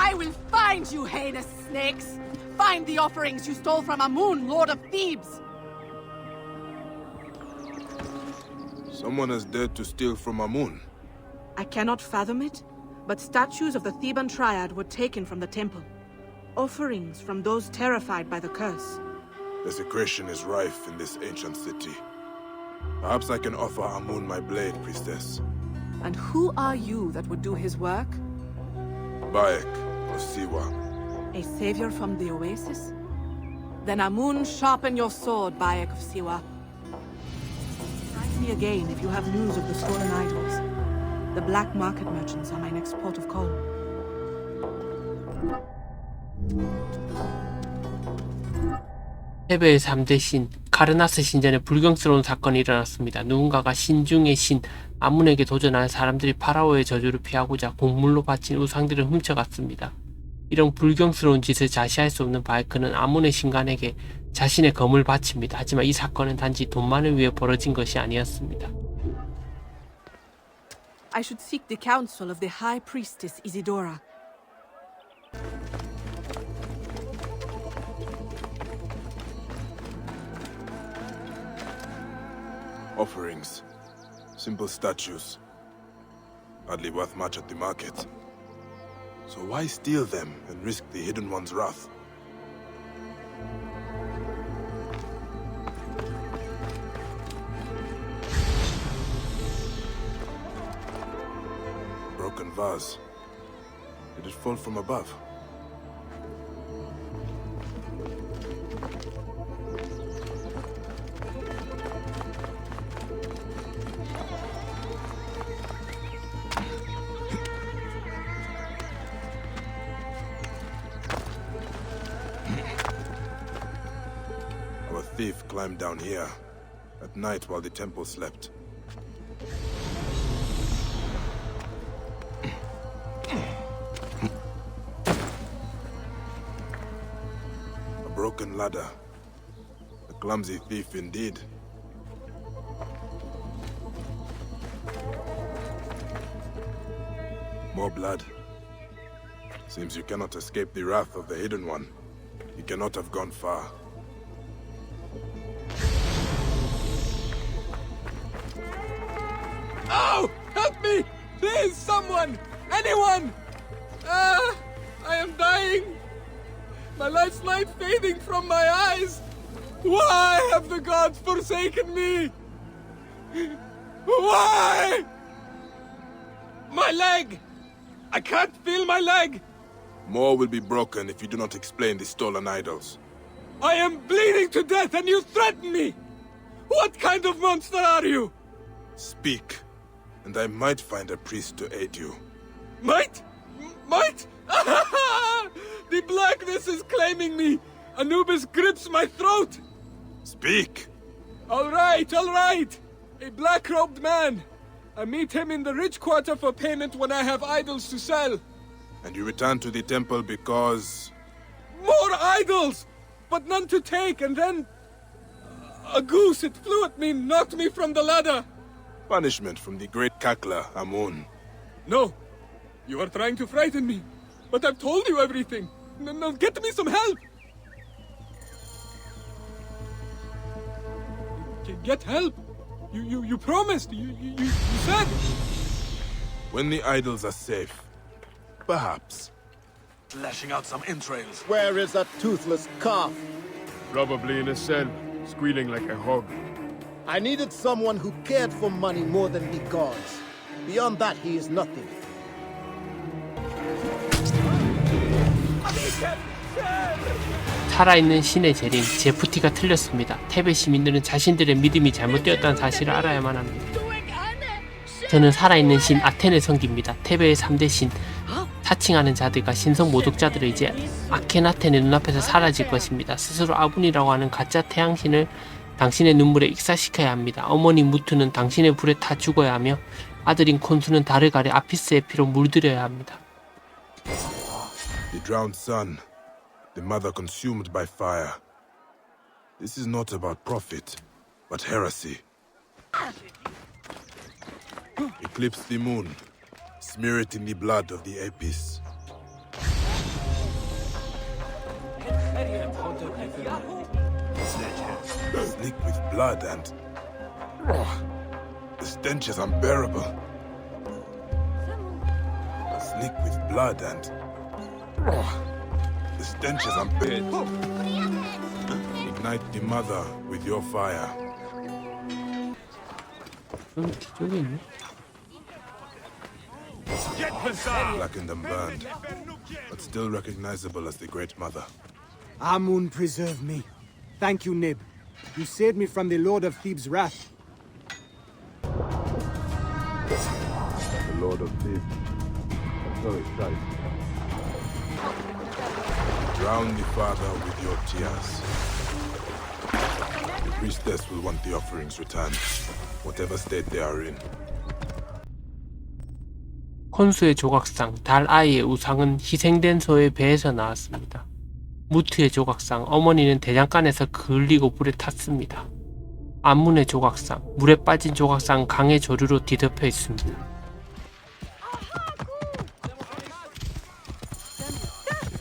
I will find you, heinous snakes! Find the offerings you stole from Amun, Lord of Thebes! Someone has dared to steal from Amun. I cannot fathom it, but statues of the Theban triad were taken from the temple. Offerings from those terrified by the curse. Desecration is rife in this ancient city. Perhaps I can offer Amun my blade, priestess. And who are you that would do his work? Bayek of Siwa. A savior from the oasis? Then Amun, sharpen your sword, Bayek of Siwa. Write me again if you have news of the stolen idols. The black market merchants are my next port of call. 테베의 3대 신, 카르나스 신전에 불경스러운 사건이 일어났습니다. 누군가가 신 중의 신, 아문에게 도전하는 사람들이 파라오의 저주를 피하고자 곡물로 바친 우상들을 훔쳐갔습니다. 이런 불경스러운 짓을 자시할 수 없는 바이크는 아문의 신관에게 자신의 검을 바칩니다. 하지만 이 사건은 단지 돈만을 위해 벌어진 것이 아니었습니다. I should seek the counsel of the High Priestess Isidora. Offerings. Simple statues. Hardly worth much at the market. So why steal them and risk the Hidden One's wrath? Broken vase. Did it fall from above? Our thief climbed down here at night while the temple slept. A broken ladder. A clumsy thief indeed. More blood. Seems you cannot escape the wrath of the Hidden One. You cannot have gone far. Oh! Help me! Please, someone! Anyone! I am dying! My life's light fading from my eyes! Why have the gods forsaken me? Why? My leg! I can't feel my leg! More will be broken if you do not explain the stolen idols. I am bleeding to death and you threaten me! What kind of monster are you? Speak, and I might find a priest to aid you. Might? Might? The blackness is claiming me! Anubis grips my throat! Speak! All right, all right! A black-robed man! I meet him in the rich quarter for payment when I have idols to sell. And you return to the temple because... More idols! But none to take, and then... A goose, it flew at me, knocked me from the ladder! Punishment from the great cackler, Amun. No! You are trying to frighten me. But I've told you everything. No, get me some help! Get help? You promised. You said. When the idols are safe, perhaps. Lashing out some entrails. Where is that toothless calf? Probably in a cell, squealing like a hog. I needed someone who cared for money more than the gods. Beyond that, he is nothing. 살아있는 신의 재림, 제프티가 틀렸습니다. 테베 시민들은 자신들의 믿음이 잘못되었다는 사실을 알아야만 합니다. 저는 살아있는 신 아테네 섬깁니다. 테베의 3대 신, 사칭하는 자들과 신성 모독자들은 이제 아케나텐의 눈앞에서 사라질 것입니다. 스스로 아분이라고 하는 가짜 태양신을 당신의 눈물에 익사시켜야 합니다. 어머니 무투는 당신의 불에 타 죽어야 하며 아들인 콘수는 달을 가려 아피스의 피로 물들여야 합니다. The drowned son, the mother consumed by fire. This is not about profit, but heresy. Eclipse the moon, smear it in the blood of the Apis. Slick with blood and... the stench is unbearable. Slick with blood and... the stench is unbearable. Ignite the mother with your fire. 뒤쪽에 있네. Blackened and burned, but still recognizable as the Great Mother. Amun preserve me. Thank you, Nib. You saved me from the Lord of Thebes' wrath. The Lord of Thebes. I'm so excited. Drown the father with your tears. The priestess will want the offerings returned, whatever state they are in. 혼수의 조각상, 달 아이의 우상은 희생된 소의 배에서 나왔습니다. 무트의 조각상, 어머니는 대장간에서 그을리고 물에 탔습니다. 암문의 조각상, 물에 빠진 조각상 강의 조류로 뒤덮여 있습니다.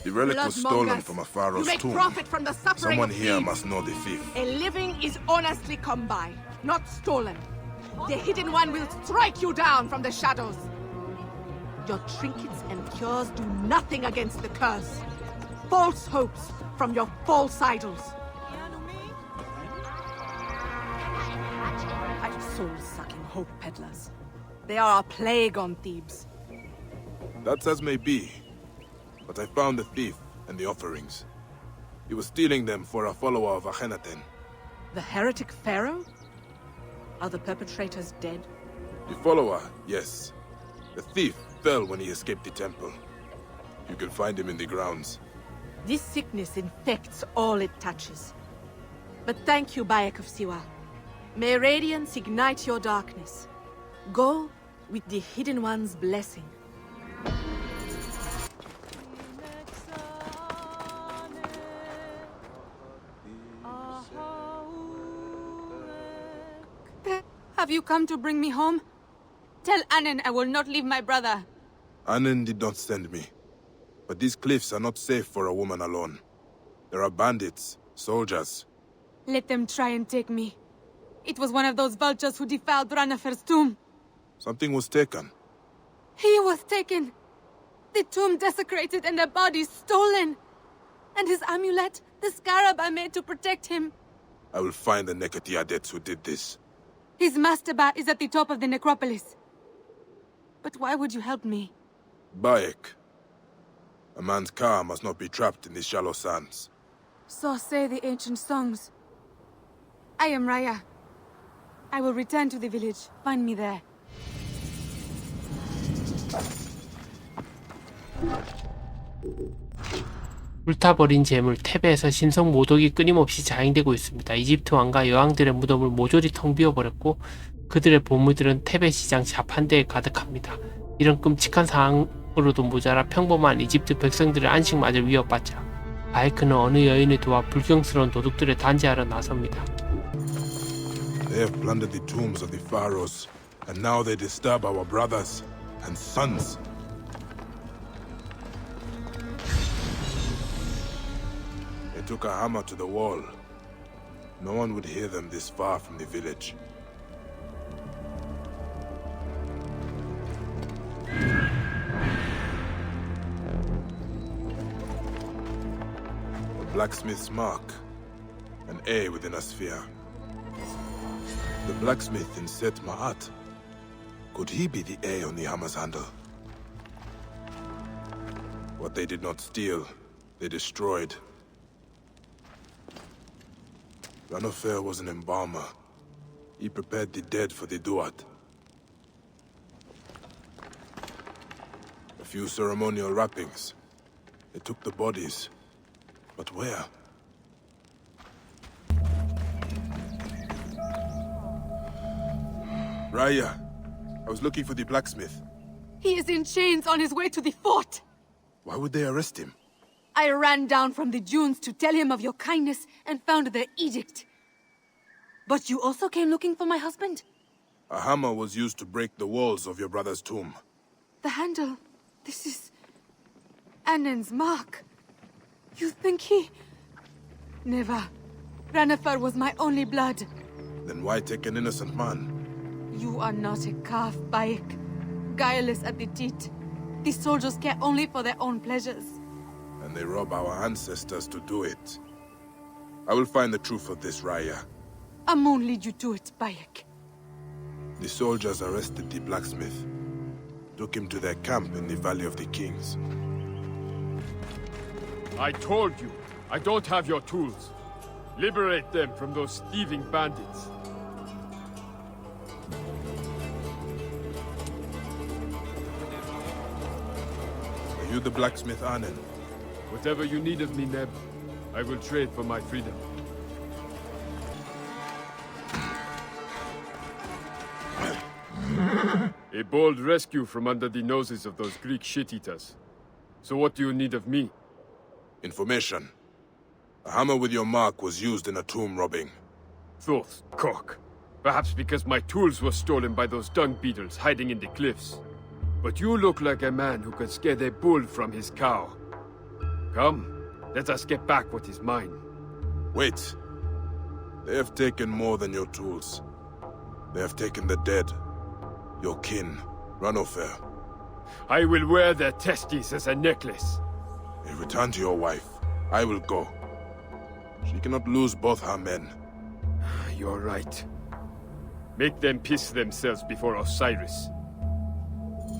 The relic was stolen from a You pharaoh's make tomb. profit from the suffering Someone of here Thebes. must know the thief. A living is honestly come by, not stolen. The Hidden One will strike you down from the shadows. Your trinkets and cures do nothing against the curse. False hopes from your false idols. Soul-sucking hope peddlers. They are a plague on Thebes. That's as may be. But I found the thief and the offerings. He was stealing them for a follower of Akhenaten. The heretic pharaoh? Are the perpetrators dead? The follower, yes. The thief fell when he escaped the temple. You can find him in the grounds. This sickness infects all it touches. But thank you, Bayek of Siwa. May radiance ignite your darkness. Go with the Hidden One's blessing. Have you come to bring me home? Tell Annen I will not leave my brother. Annen did not send me. But these cliffs are not safe for a woman alone. There are bandits, soldiers. Let them try and take me. It was one of those vultures who defiled Ranafer's tomb. Something was taken. He was taken. The tomb desecrated and the body stolen. And his amulet, the scarab I made to protect him. I will find the Nekati adepts who did this. His mastaba is at the top of the necropolis. But why would you help me? Bayek. A man's car must not be trapped in these shallow sands. So say the ancient songs. I am Raya. I will return to the village. Find me there. 불타버린 재물 테베에서 신성 모독이 끊임없이 자행되고 있습니다. 이집트 왕과 여왕들의 무덤을 모조리 텅 비워버렸고 그들의 보물들은 테베 시장 자판대에 가득합니다. 이런 끔찍한 상황으로도 모자라 평범한 이집트 백성들의 안식마저 위협받자 바이크는 어느 여인을 도와 불경스러운 도둑들을 단죄하러 나섭니다. They have plundered the tombs of the Pharaohs, and now they disturb our brothers and sons. They took a hammer to the wall. No one would hear them this far from the village. A blacksmith's mark. An A within a sphere. The blacksmith in Set Ma'at. Could he be the A on the hammer's handle? What they did not steal, they destroyed. Ranofer was an embalmer. He prepared the dead for the Duat. A few ceremonial wrappings. They took the bodies. But where? Raya, I was looking for the blacksmith. He is in chains on his way to the fort. Why would they arrest him? I ran down from the dunes to tell him of your kindness and found the edict. But you also came looking for my husband? A hammer was used to break the walls of your brother's tomb. The handle. This is Annen's mark. You think he... Never. Ranifar was my only blood. Then why take an innocent man? You are not a calf, Bayek. Guileless at the teat. These soldiers care only for their own pleasures. And they rob our ancestors to do it. I will find the truth of this, Raya. Amun lead you to it, Bayek. The soldiers arrested the blacksmith. Took him to their camp in the Valley of the Kings. I told you, I don't have your tools. Liberate them from those thieving bandits. Are you the blacksmith, Arnen? Whatever you need of me, Neb, I will trade for my freedom. A bold rescue from under the noses of those Greek shit-eaters. So what do you need of me? Information. A hammer with your mark was used in a tomb robbing. Thoughts, cock. Perhaps because my tools were stolen by those dung beetles hiding in the cliffs. But you look like a man who can scare the bull from his cow. Come, let us get back what is mine. Wait. They have taken more than your tools. They have taken the dead. Your kin, Ranofer. I will wear their testes as a necklace. Then return to your wife. I will go. She cannot lose both her men. You're right. Make them piss themselves before Osiris.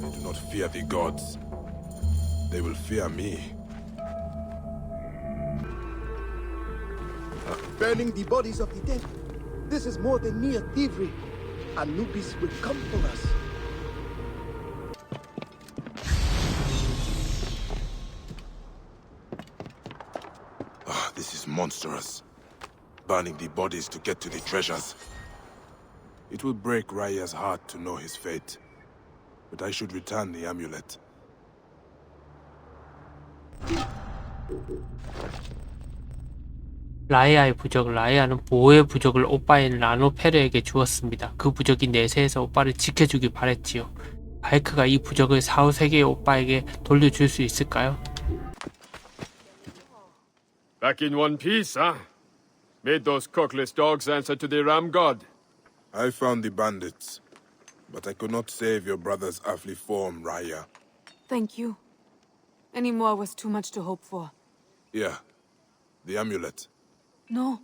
They do not fear the gods. They will fear me. Burning the bodies of the dead. This is more than mere thievery. Anubis will come for us. This is monstrous. Burning the bodies to get to the treasures. It will break Raya's heart to know his fate. But I should return the amulet. 라이아의 부적, 라이아는 보호의 부적을 오빠인 라노페르에게 주었습니다. 그 부적이 내세에서 오빠를 지켜주길 바랬지요. 바이크가 이 부적을 4~5세계의 오빠에게 돌려줄 수 있을까요? Back in one piece, huh? Made those cockless dogs answer to the ram god. I found the bandits, but I could not save your brother's earthly form, Raya. Thank you. Any more was too much to hope for. Here, the amulet. No.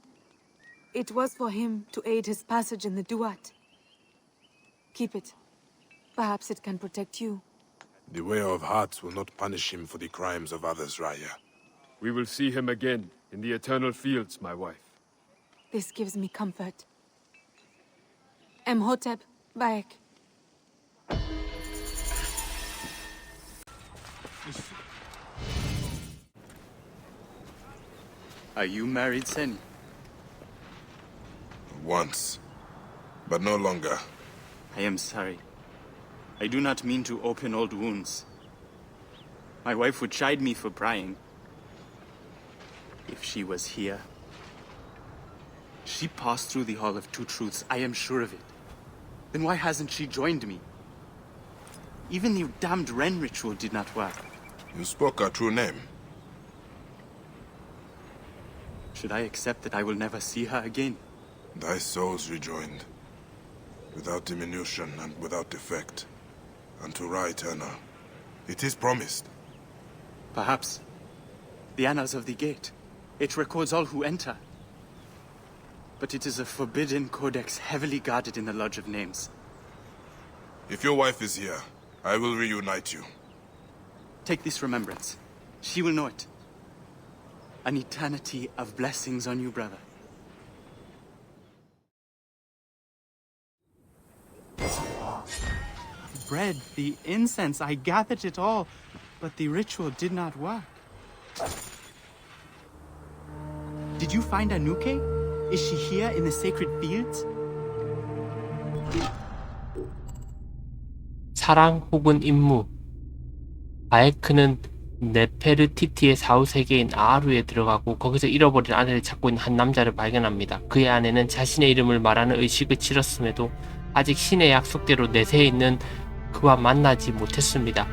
It was for him to aid his passage in the Duat. Keep it. Perhaps it can protect you. The Wearer of Hearts will not punish him for the crimes of others, Raya. We will see him again in the eternal fields, my wife. This gives me comfort. Emhotep, Bayek. Are you married, Sen? Once, but no longer. I am sorry. I do not mean to open old wounds. My wife would chide me for prying. If she was here. She passed through the Hall of Two Truths, I am sure of it. Then why hasn't she joined me? Even the damned Ren ritual did not work. You spoke her true name. Should I accept that I will never see her again? Thy souls rejoined, without diminution and without defect, unto Ra Eterna. It is promised. Perhaps. The Annals of the Gate. It records all who enter. But it is a forbidden codex heavily guarded in the Lodge of Names. If your wife is here, I will reunite you. Take this remembrance. She will know it. An eternity of blessings on you, brother. Bread, the incense, I gathered it all, but the ritual did not work. Did you find Anuke? Is she here in the sacred fields? 사랑 혹은 임무. 바에크는 네페르티티의 사후세계인 아하루에 들어가고 거기서 잃어버린 아내를 찾고 있는 한 남자를 발견합니다. 그의 아내는 자신의 이름을 말하는 의식을 치렀음에도 아직 신의 약속대로 내세에 있는 그와 만나지 못했습니다.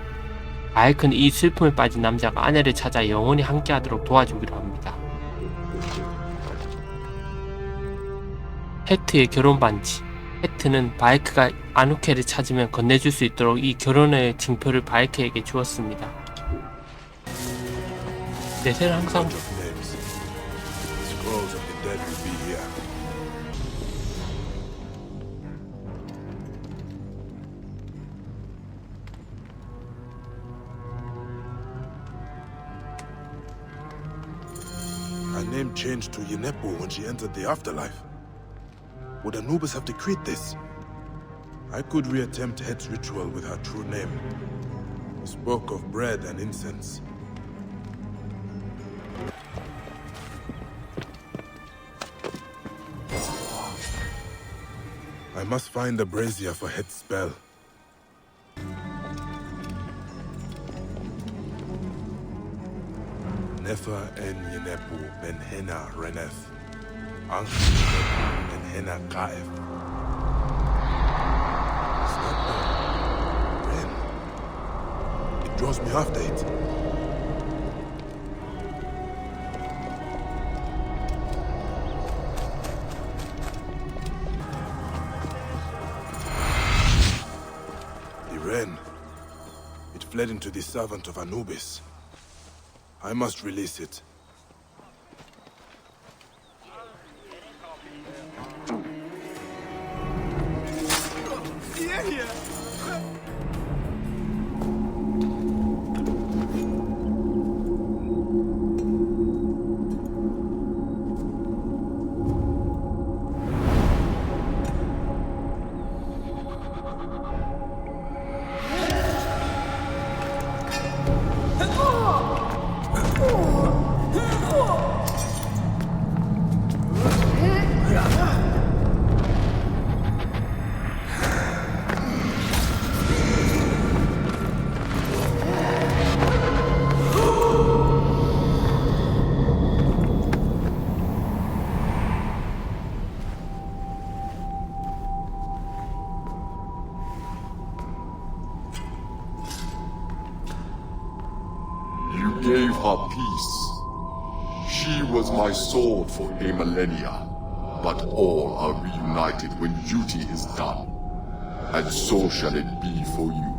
바에크는 이 슬픔에 빠진 남자가 아내를 찾아 영원히 함께하도록 도와주기로 합니다. 헤트의 결혼 반지. 헤트는 바에크가 아누케를 찾으면 건네줄 수 있도록 이 결혼의 징표를 바에크에게 주었습니다. 내세는 항상 Names. Scrolls of the dead will be here. Her name changed to Yenepo when she entered the afterlife. Would Anubis have decreed this? I could reattempt Het's ritual with her true name. He spoke of bread and incense. I must find a brazier for Het's spell. Nefer en Yenepu ben Hena Reneth. Anch ben Hena Kaef. Is that the Ren? It draws me after it. The Ren. It fled into the servant of Anubis. I must release it. Gave her peace. She was my sword for a millennia, but all are reunited when duty is done, and so shall it be for you.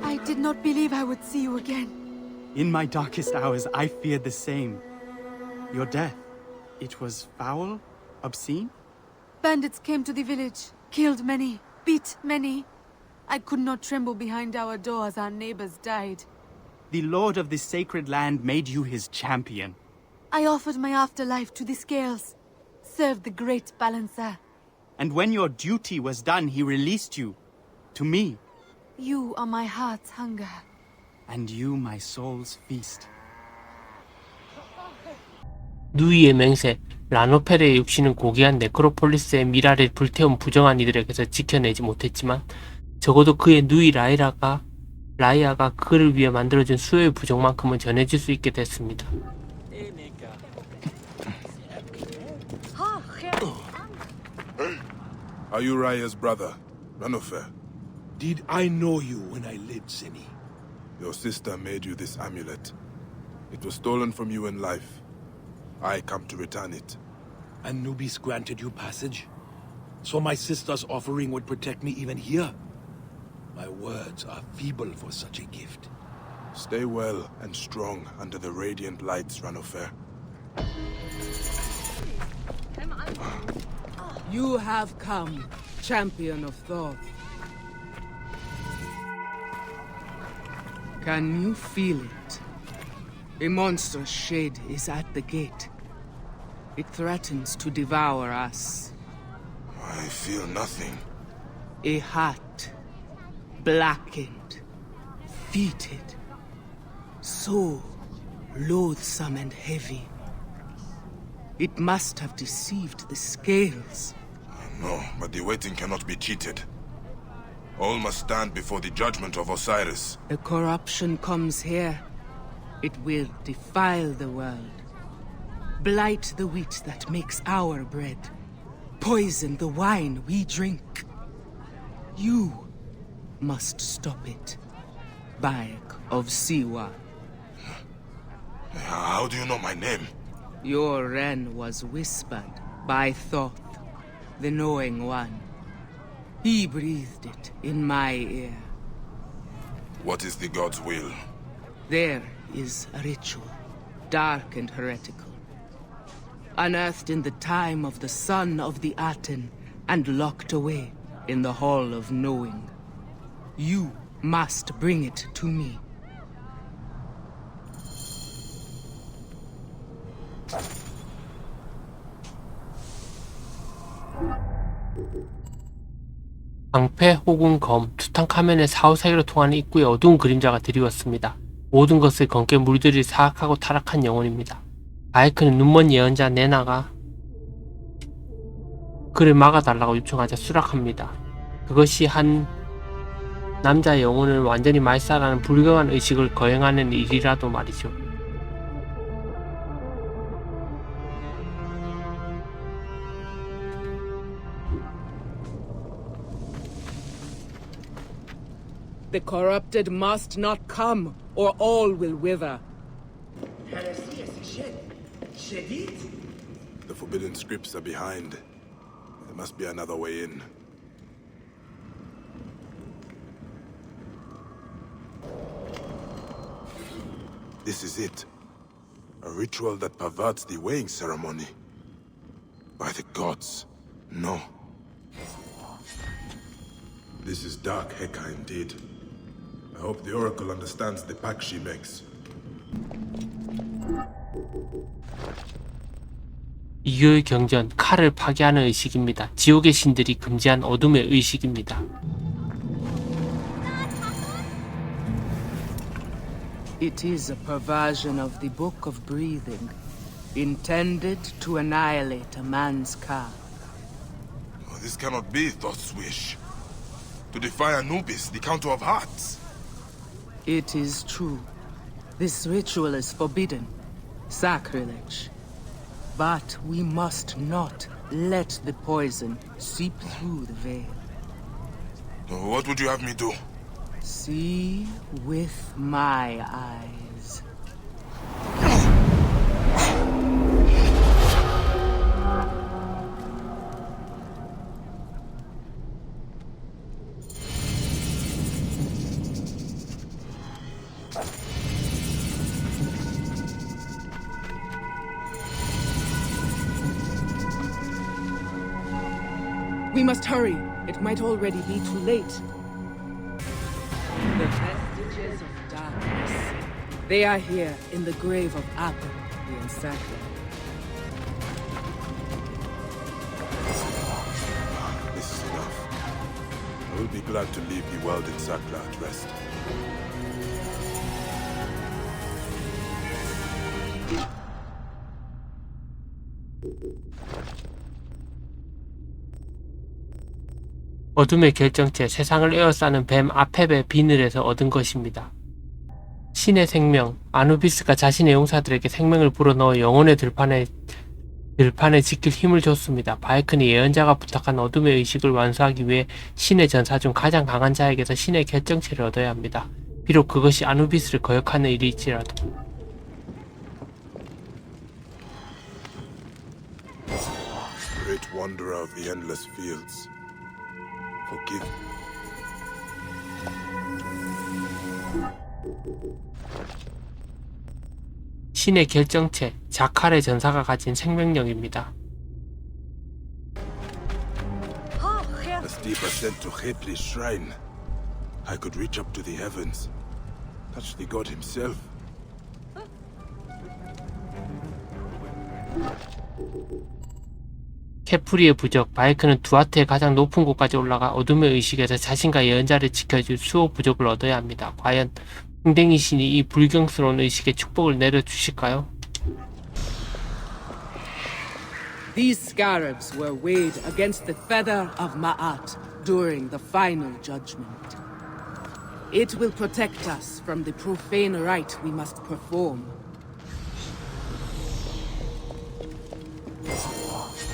I did not believe I would see you again. In my darkest hours, I feared the same. Your death, it was foul, obscene? Bandits came to the village, killed many, beat many. I could not tremble behind our door as our neighbors died. The lord of this sacred land made you his champion. I offered my afterlife to the scales, served the great balancer. And when your duty was done, he released you. To me. You are my heart's hunger. And you my soul's feast. 누이의 맹세, 라노페르의 육신은 고귀한 네크로폴리스의 미라를 불태운 부정한 이들에게서 지켜내지 못했지만 적어도 그의 누이 라이아가 그를 위해 만들어준 수요의 부정만큼은 전해질 수 있게 됐습니다. Are you Raya's brother, Ranofer? Did I know you when I lived, Seni? Your sister made you this amulet. It was stolen from you in life. I come to return it. Anubis granted you passage? So my sister's offering would protect me even here? My words are feeble for such a gift. Stay well and strong under the radiant lights, Ranofer. You have come, champion of Thoth. Can you feel it? A monstrous shade is at the gate. It threatens to devour us. I feel nothing. A heart, blackened, fetid, so loathsome and heavy. It must have deceived the scales. No, but the waiting cannot be cheated. All must stand before the judgment of Osiris. The corruption comes here. It will defile the world. Blight the wheat that makes our bread. Poison the wine we drink. You must stop it, Bayek of Siwa. How do you know my name? Your wren was whispered by Thoth, the Knowing One. He breathed it in my ear. What is the god's will? There is a ritual, dark and heretical, unearthed in the time of the son of the Aten and locked away in the Hall of Knowing. You must bring it to me. 방패 혹은 검, 투탕카멘의 사후세계로 통하는 입구에 어두운 그림자가 드리웠습니다. 모든 것을 검게 물들일 사악하고 타락한 영혼입니다. 바이크는 눈먼 예언자 네나가 그를 막아달라고 요청하자 수락합니다. 그것이 한 남자의 영혼을 완전히 말살하는 불경한 의식을 거행하는 일이라도 말이죠. The corrupted must not come, or all will wither. The forbidden scripts are behind. There must be another way in. This is it. A ritual that perverts the weighing ceremony. By the gods, no. This is dark Heka indeed. I hope the Oracle understands the pact she makes. 이교의 경전, 칼을 파괴하는 의식입니다. 지옥의 신들이 금지한 어둠의 의식입니다. It is a perversion of the Book of Breathing, intended to annihilate a man's ka. Oh, this cannot be Thoth's wish. To defy Anubis, the Counter of Hearts. It is true. This ritual is forbidden, sacrilege. But we must not let the poison seep through the veil. What would you have me do? See with my eyes. We must hurry. It might already be too late. The vestiges of darkness. They are here in the grave of Apu, the Ensacred. This is enough. I will be glad to leave the world in Sakla at rest. 어둠의 결정체, 세상을 에워싸는 뱀 아페베 비늘에서 얻은 것입니다. 신의 생명, 아누비스가 자신의 용사들에게 생명을 불어넣어 영혼의 들판에 지킬 힘을 줬습니다. 바이크는 예언자가 부탁한 어둠의 의식을 완수하기 위해 신의 전사 중 가장 강한 자에게서 신의 결정체를 얻어야 합니다. 비록 그것이 아누비스를 거역하는 일일지라도. Great wanderer of the endless fields. Forgive. 신의 결정체, 자칼의 전사가 가진 생명력입니다. A steep ascent to Khepri's shrine. I could reach up to the heavens, touch the god himself. 케프리의 부적, 바이크는 두아트의 가장 높은 곳까지 올라가 어둠의 의식에서 자신과 예언자를 지켜줄 수호 부적을 얻어야 합니다. 과연 풍뎅이 신이 이 불경스러운 의식에 축복을 내려주실까요? These scarabs were weighed against the feather of Ma'at during the final judgment. It will protect us from the profane rite we must perform.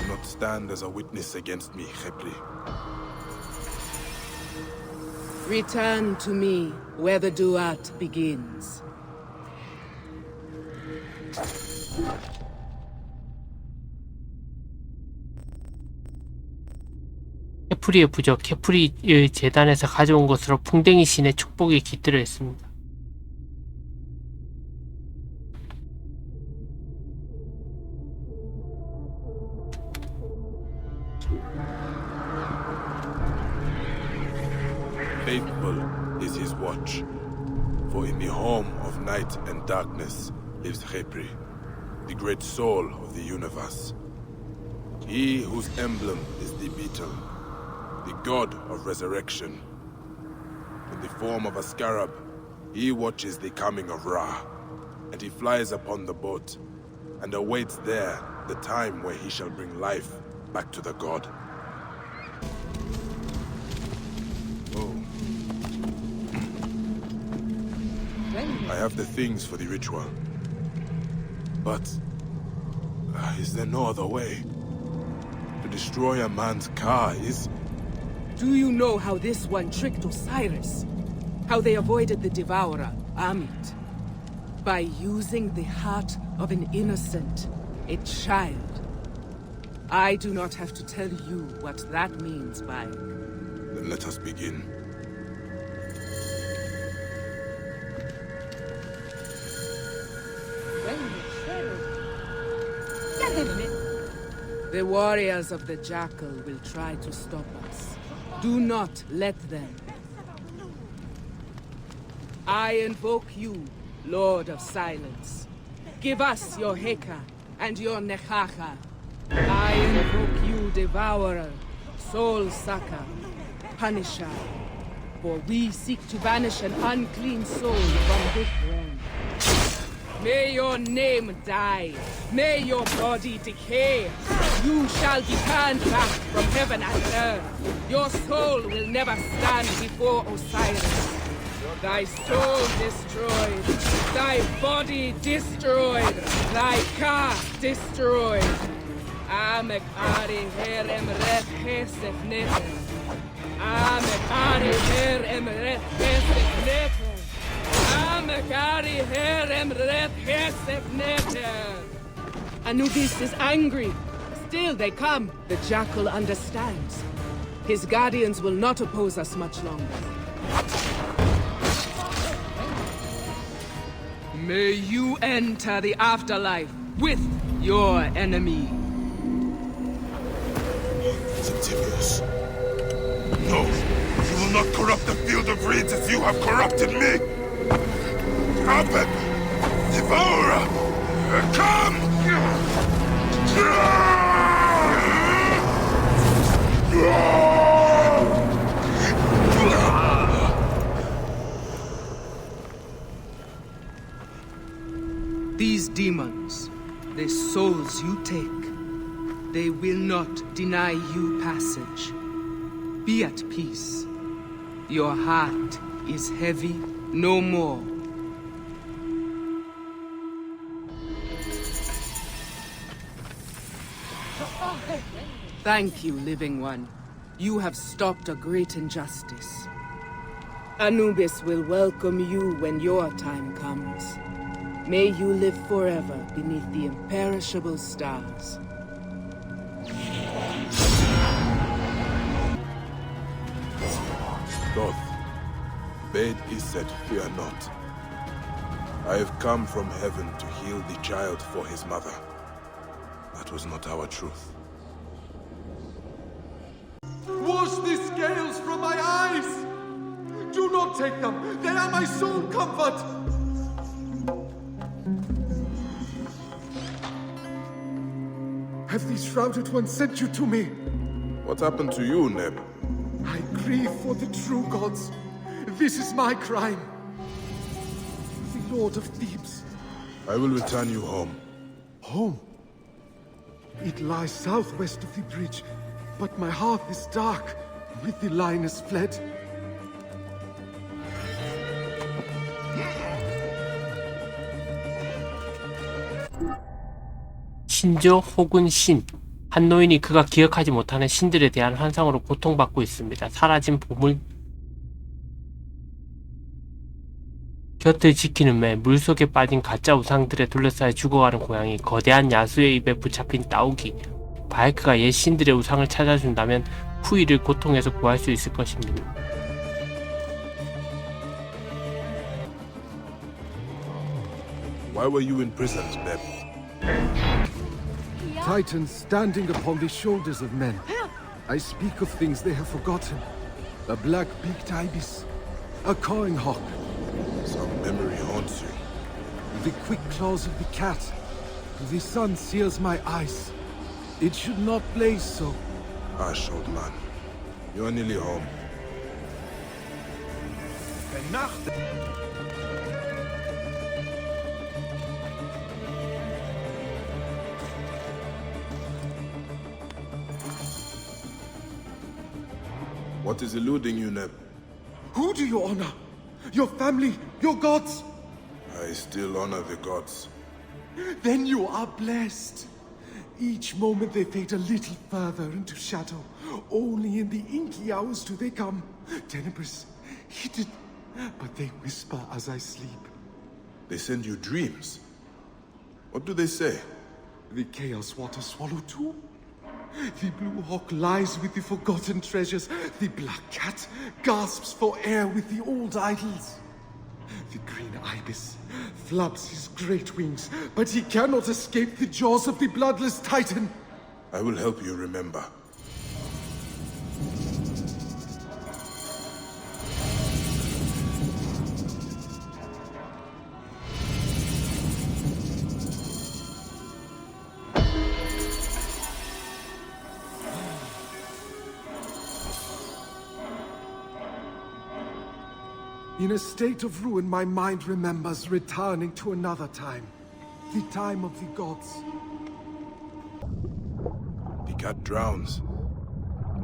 Do not stand as a witness against me, Khepri. Return to me where the duat begins. 캐프리의 부적, 캐프리의 재단에서 가져온 것으로 풍뎅이 신의 축복이 깃들어 있습니다. Faithful is his watch, for in the home of night and darkness lives Khepri, the great soul of the universe. He whose emblem is the beetle, the god of resurrection. In the form of a scarab, he watches the coming of Ra, and he flies upon the boat, and awaits there the time where he shall bring life back to the god. Oh. I have the things for the ritual. But is there no other way? To destroy a man's car is... Do you know how this one tricked Osiris? How they avoided the Devourer, Amit? By using the heart of an innocent, a child. I do not have to tell you what that means, Bayek. Then let us begin. The warriors of the Jackal will try to stop us. Do not let them. I invoke you, Lord of Silence. Give us your Heka and your Nechacha. I invoke you, Devourer, Soul Sucker, Punisher. For we seek to banish an unclean soul from this realm. May your name die. May your body decay. You shall be turned back from heaven and earth. Your soul will never stand before Osiris. Thy soul destroyed. Thy body destroyed. Thy car destroyed. Amek Ari Herem Ret Hesef Neter. Amek Ari Herem Ret Hesef Neter. Anubis is angry. Still they come. The Jackal understands. His guardians will not oppose us much longer. May you enter the afterlife with your enemy. Tiberius. No, you will not corrupt the field of reeds as you have corrupted me! Abbot! Devourer! Come! These demons, the souls you take, they will not deny you passage. Be at peace. Your heart is heavy no more. Thank you, Living One. You have stopped a great injustice. Anubis will welcome you when your time comes. May you live forever beneath the imperishable stars. Doth, bade Iset fear not. I have come from heaven to heal the child for his mother. That was not our truth. Wash the scales from my eyes! Do not take them! They are my sole comfort! Have these shrouded ones sent you to me? What happened to you, Neb? I grieve for the true gods. This is my crime. The Lord of Thebes. I will return you home. Home? It lies southwest of the bridge, but my heart is dark with the lioness fled. 신조 혹은 신. 한 노인이 그가 기억하지 못하는 신들에 대한 환상으로 고통받고 있습니다. 사라진 보물 곁을 지키는 매, 물속에 빠진 가짜 우상들에 둘러싸여 죽어가는 고양이, 거대한 야수의 입에 붙잡힌 따오기. 바이크가 옛 신들의 우상을 찾아준다면 후이를 고통에서 구할 수 있을 것입니다. Why were you in prison, Neb? Titans standing upon the shoulders of men. I speak of things they have forgotten. A black-beaked ibis, a cawing hawk. Some memory haunts you. The quick claws of the cat. The sun seals my eyes. It should not blaze so. Hush, old man. You're nearly home. What is eluding you, Neb? Who do you honor? Your family, your gods? I still honor the gods. Then you are blessed. Each moment they fade a little further into shadow. Only in the inky hours do they come. Tenebrous, hidden, but they whisper as I sleep. They send you dreams. What do they say? The chaos waters swallow too. The blue hawk lies with the forgotten treasures. The black cat gasps for air with the old idols. The green ibis flaps his great wings, but he cannot escape the jaws of the bloodless titan. I will help you remember. In a state of ruin, my mind remembers returning to another time. The time of the gods. The cat drowns.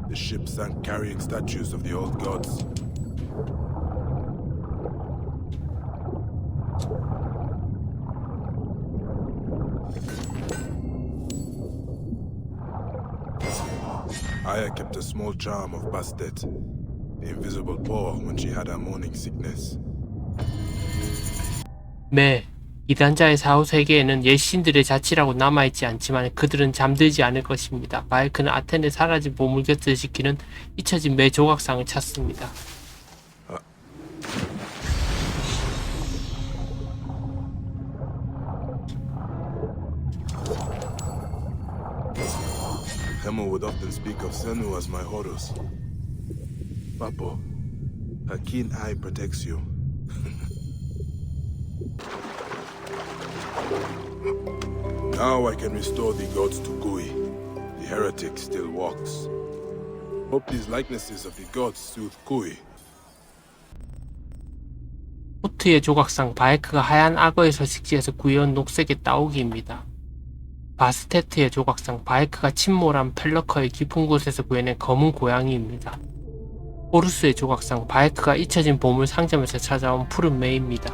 The ship sank carrying statues of the old gods. Aya kept a small charm of Bastet, the invisible paw, when she had her morning sickness. 매, 이단자의 사후 세계에는 옛 신들의 자치라고 남아있지 않지만 그들은 잠들지 않을 것입니다. 바이크는 아테네 사라진 보물 곁을 지키는 잊혀진 매 조각상을 찾습니다. Hemo would often speak of Senu as my Horus. Papo, her keen eye protects you. Now I can restore the gods to Gui. The heretic still walks. Hope these likenesses of the gods soothe Gui. 호트의 조각상 바이크가 하얀 악어의 서식지에서 구해온 녹색의 따오기입니다. 바스테트의 조각상 바이크가 침몰한 펠러커의 깊은 곳에서 구해낸 검은 고양이입니다. 호루스의 조각상 바이크가 잊혀진 보물 상점에서 찾아온 푸른 매입니다.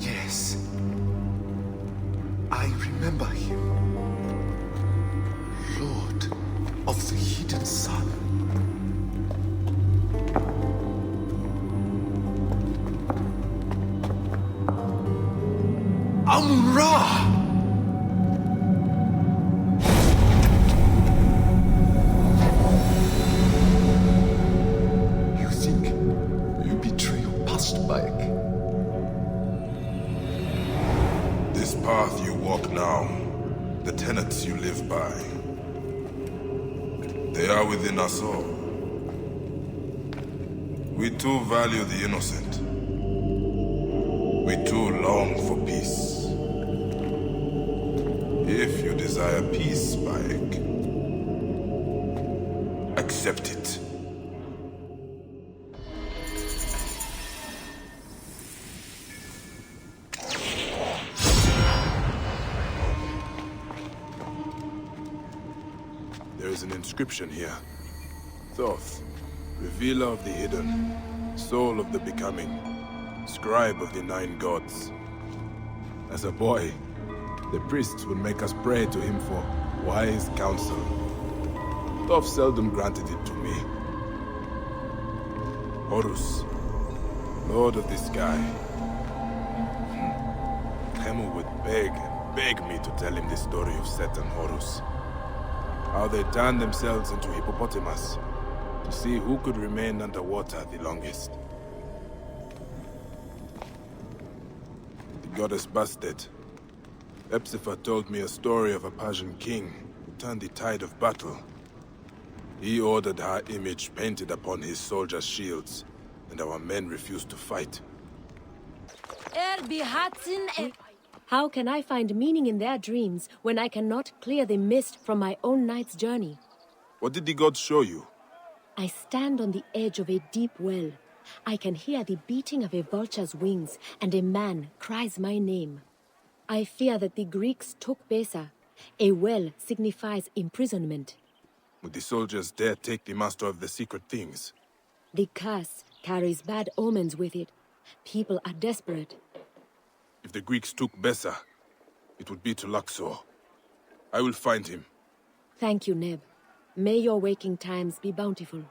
Yes. I remember him. Lord of the Hidden Sun. Amun-Ra! You think you betray your past, Bayek? This path you walk now, the tenets you live by, they are within us all. We too value the innocent. We too long for peace. If you desire peace, Bayek, accept it. There is an inscription here. Thoth, revealer of the hidden, soul of the becoming, scribe of the 9 gods. As a boy, the priests would make us pray to him for wise counsel, Thoth seldom granted it to me. Horus, Lord of the Sky. Khemu would beg and beg me to tell him the story of Set and Horus. How they turned themselves into hippopotamus to see who could remain underwater the longest. The goddess Bastet. Epsifa told me a story of a Persian king who turned the tide of battle. He ordered her image painted upon his soldiers' shields, and our men refused to fight. How can I find meaning in their dreams when I cannot clear the mist from my own night's journey? What did the gods show you? I stand on the edge of a deep well. I can hear the beating of a vulture's wings, and a man cries my name. I fear that the Greeks took Besa. A well signifies imprisonment. Would the soldiers dare take the master of the secret things? The curse carries bad omens with it. People are desperate. If the Greeks took Besa, it would be to Luxor. I will find him. Thank you, Neb. May your waking times be bountiful.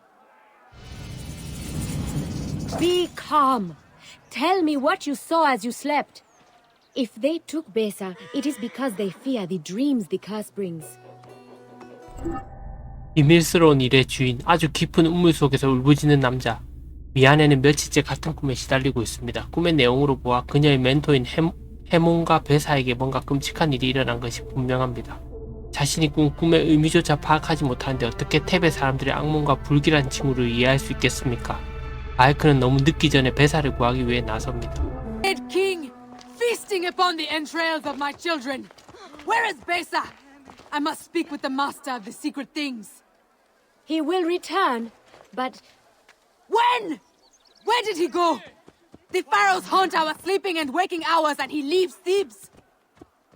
Be calm. Tell me what you saw as you slept. If they took Besa, it is because they fear the dreams the curse brings. 비밀스러운 일의 주인, 아주 깊은 우물 속에서 울부짖는 남자. 미안해는 며칠째 같은 꿈에 시달리고 있습니다. 꿈의 내용으로 보아 그녀의 멘토인 해몬과 베사에게 뭔가 끔찍한 일이 일어난 것이 분명합니다. 자신이 꾼 꿈의 의미조차 파악하지 못하는데 어떻게 탭의 사람들의 악몽과 불길한 징후를 이해할 수 있겠습니까? 바이크는 너무 늦기 전에 베사를 구하기 위해 나섭니다. Dead king, feasting upon the entrails of my children. Where is Besa? I must speak with the master of the secret things. He will return, but... When? Where did he go? The pharaohs haunt our sleeping and waking hours and he leaves Thebes.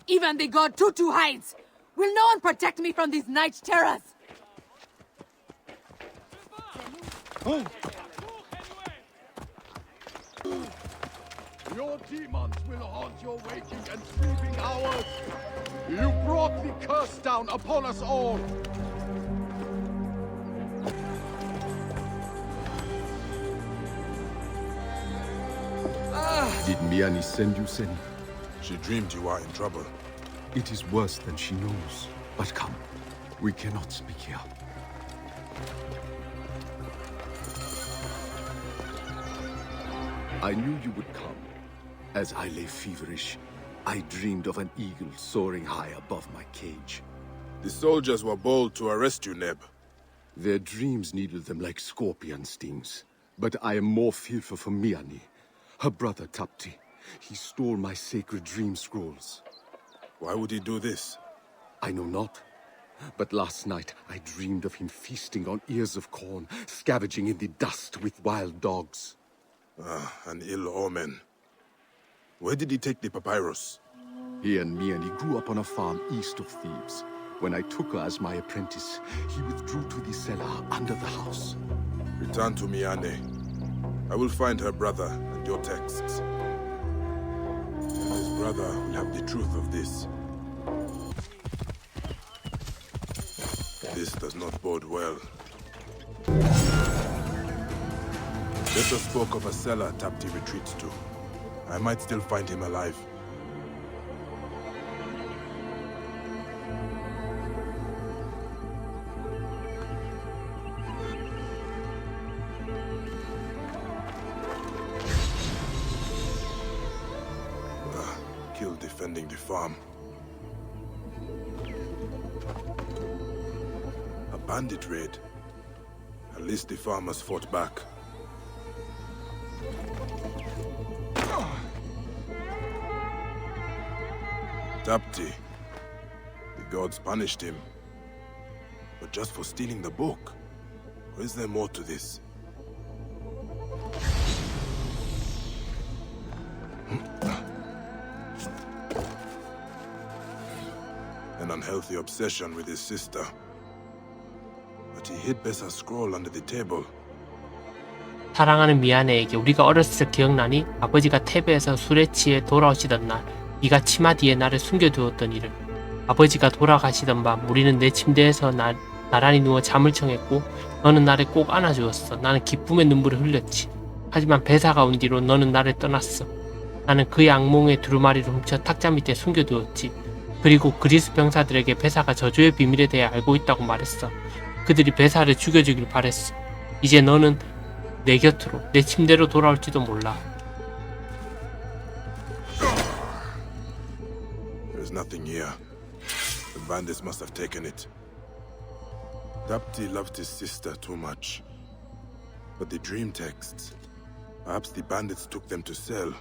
Even the god Tutu hides. Will no one protect me from these night terrors? Your demons will haunt your waking and sleeping hours. You brought the curse down upon us all. Did Miani send you, Seni? She dreamed you are in trouble. It is worse than she knows. But come, we cannot speak here. I knew you would come. As I lay feverish, I dreamed of an eagle soaring high above my cage. The soldiers were bold to arrest you, Neb. Their dreams needle them like scorpion stings. But I am more fearful for Miani, her brother Tapti. He stole my sacred dream scrolls. Why would he do this? I know not. But last night I dreamed of him feasting on ears of corn, scavenging in the dust with wild dogs. An ill omen. Where did he take the papyrus? He and Miani grew up on a farm east of Thebes. When I took her as my apprentice, he withdrew to the cellar under the house. Return to Miane. I will find her brother and your texts. And his brother will have the truth of this. This does not bode well. Besa spoke of a cellar Tapti retreats to. I might still find him alive. Killed defending the farm. A bandit raid. At least the farmers fought back. Tapti. The gods punished him. But just for stealing the book? Or is there more to this? An unhealthy obsession with his sister. But he hid Besa's scroll under the table. 사랑하는 미아네에게 우리가 어렸을 때 기억나니? 아버지가 테베에서 술에 취해 돌아오시던 날 네가 치마 뒤에 나를 숨겨두었던 일을. 아버지가 돌아가시던 밤 우리는 내 침대에서 나란히 누워 잠을 청했고 너는 나를 꼭 안아주었어. 나는 기쁨의 눈물을 흘렸지. 하지만 배사가 온 뒤로 너는 나를 떠났어. 나는 그의 악몽의 두루마리를 훔쳐 탁자 밑에 숨겨두었지. 그리고 그리스 병사들에게 배사가 저주의 비밀에 대해 알고 있다고 말했어. 그들이 배사를 죽여주길 바랬어. 이제 너는 내 곁으로, 내 침대로 돌아올지도 몰라. There's nothing here. The bandits must have taken it. Dapti loved his sister too much. But the dream texts, perhaps the bandits took them to sell.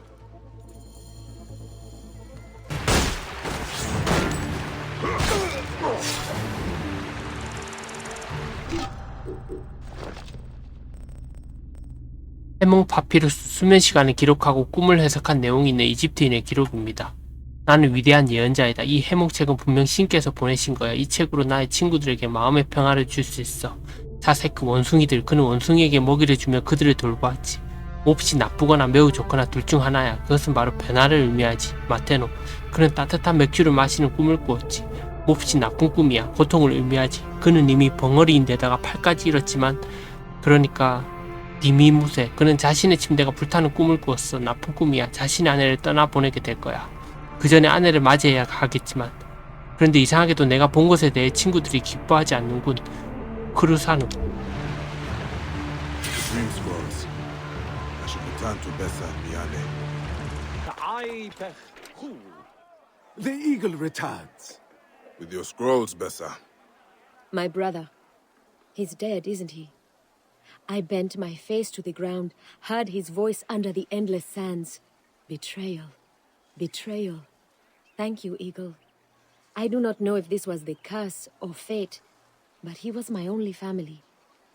해몽 파피루스 수면 시간을 기록하고 꿈을 해석한 내용이 있는 이집트인의 기록입니다. 나는 위대한 예언자이다. 이 해몽책은 분명 신께서 보내신 거야. 이 책으로 나의 친구들에게 마음의 평화를 줄 수 있어. 자세 그 원숭이들, 그는 원숭이에게 먹이를 주며 그들을 돌보았지. 몹시 나쁘거나 매우 좋거나 둘 중 하나야. 그것은 바로 변화를 의미하지. 마테노, 그는 따뜻한 맥주를 마시는 꿈을 꾸었지. 몹시 나쁜 꿈이야. 고통을 의미하지. 그는 이미 벙어리인데다가 팔까지 잃었지만, 그러니까 디미무세, 그는 자신의 침대가 불타는 꿈을 꾸었어. 나쁜 꿈이야. 자신의 아내를 떠나보내게 될 거야. 그 전에 아내를 맞이해야 하겠지만, 그런데 이상하게도 내가 본 것에 대해 친구들이 기뻐하지 않는군. 크루사누. The dream scrolls. I should return to Bessa and Miane. The eagle returns. With your scrolls, Bessa. My brother. He's dead, isn't he? I bent my face to the ground, heard his voice under the endless sands. Betrayal. Betrayal. Thank you, Eagle. I do not know if this was the curse or fate, but he was my only family.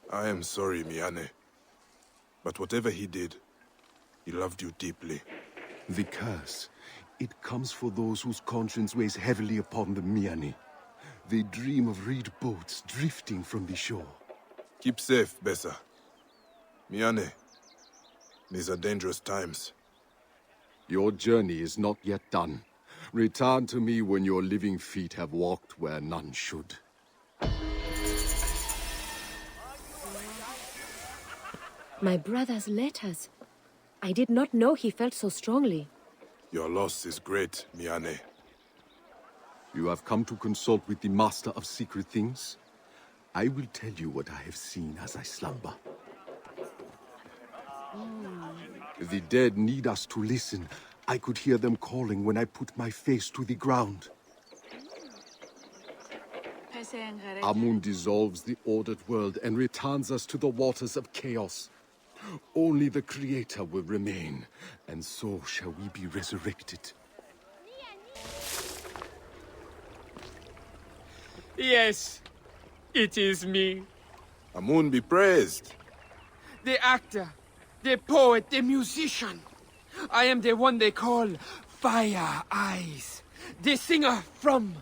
I am sorry, Miane. But whatever he did, he loved you deeply. The curse, it comes for those whose conscience weighs heavily upon them, Miane. They dream of reed boats drifting from the shore. Keep safe, Bessa. Miane, these are dangerous times. Your journey is not yet done. Return to me when your living feet have walked where none should. My brother's letters. I did not know he felt so strongly. Your loss is great, Miane. You have come to consult with the Master of Secret Things? I will tell you what I have seen as I slumber. The dead need us to listen. I could hear them calling when I put my face to the ground. Amun dissolves the ordered world and returns us to the waters of chaos. Only the Creator will remain, and so shall we be resurrected. Yes, it is me. Amun be praised. The actor, the poet, the musician. I am the one they call Fire Eyes. The singer from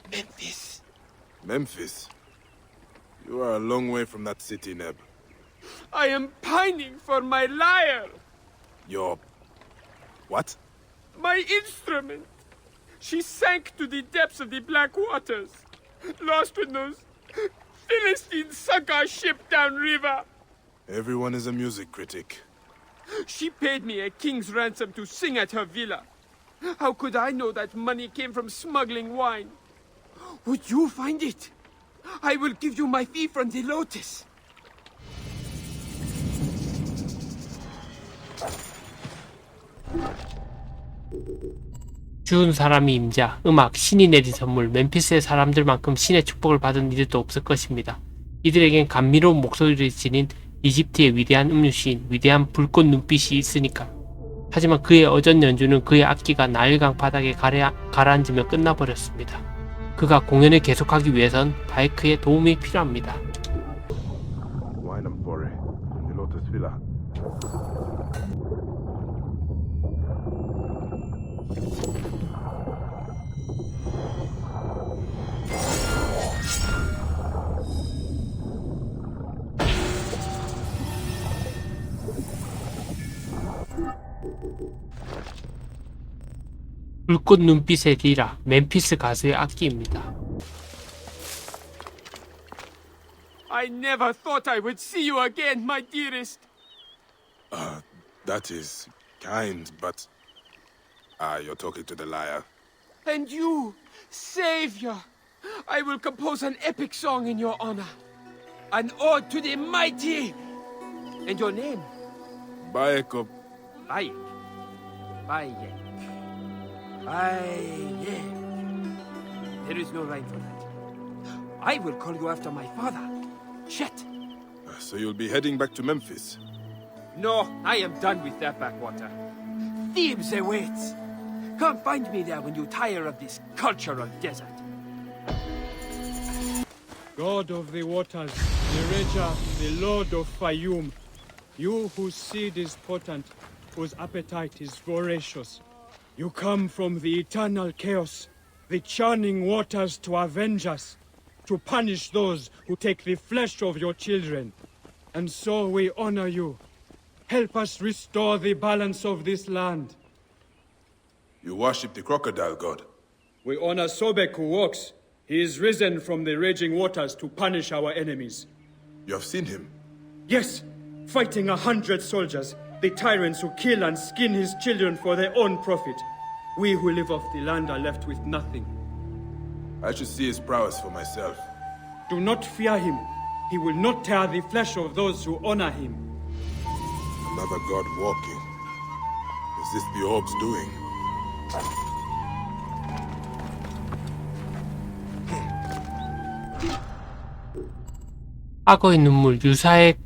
Memphis. Memphis? You are a long way from that city, Neb. I am pining for my lyre. Your... what? My instrument. She sank to the depths of the black waters. Lost when those Philistines sunk our ship downriver. Everyone is a music critic. She paid me a king's ransom to sing at her villa. How could I know that money came from smuggling wine? Would you find it? I will give you my fee from the lotus. 죽은 사람이 임자, 음악, 신이 내린 선물, 멤피스의 사람들만큼 신의 축복을 받은 이들도 없을 것입니다. 이들에겐 감미로운 목소리를 지닌 이집트의 위대한 음유시인, 위대한 불꽃 눈빛이 있으니까. 하지만 그의 어전 연주는 그의 악기가 나일강 바닥에 가라앉으며 끝나버렸습니다. 그가 공연을 계속하기 위해선 바이크의 도움이 필요합니다. Wine and Fore, the Lotus Villa. 불꽃 눈빛의 리라, 멤피스 가수의 악기입니다. I never thought I would see you again, my dearest. That is kind, but... you're talking to the liar. And you, savior, I will compose an epic song in your honor. An ode to the mighty. And your name? Bayek. Bayek. Bayek. Bayek. There is no rhyme for that. I will call you after my father, Chet. So you'll be heading back to Memphis? No, I am done with that backwater. Thebes awaits. Come find me there when you tire of this cultural desert. God of the waters, the Reja, the Lord of Fayum, you whose seed is potent, whose appetite is voracious. You come from the eternal chaos, the churning waters to avenge us, to punish those who take the flesh of your children. And so we honor you. Help us restore the balance of this land. You worship the crocodile god? We honor Sobek who walks. He is risen from the raging waters to punish our enemies. You have seen him? Yes, fighting 100 soldiers, the tyrants who kill and skin his children for their own profit. We who live off the land are left with nothing. I should see his prowess for myself. Do not fear him. He will not tear the flesh of those who honor him. Another god walking. Is this the orb's doing? 악어의 눈물, 유사의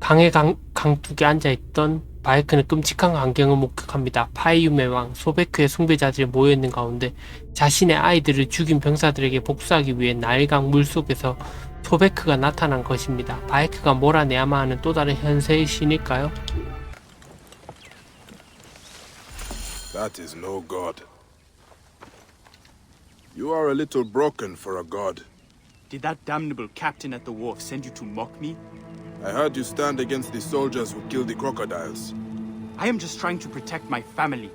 강의 강둑에 앉아있던 바이크는 끔찍한 광경을 목격합니다. 파이윰의 왕 소베크의 숭배자들이 모여있는 가운데 자신의 아이들을 죽인 병사들에게 복수하기 위해 나일강 물속에서 소베크가 나타난 것입니다. 바이크가 몰아내야만 하는 또 다른 현세의 신일까요? That is no god. You are a little broken for a god. Did that damnable captain at the wharf send you to mock me? I heard you stand against the soldiers who killed the crocodiles. I am just trying to protect my family.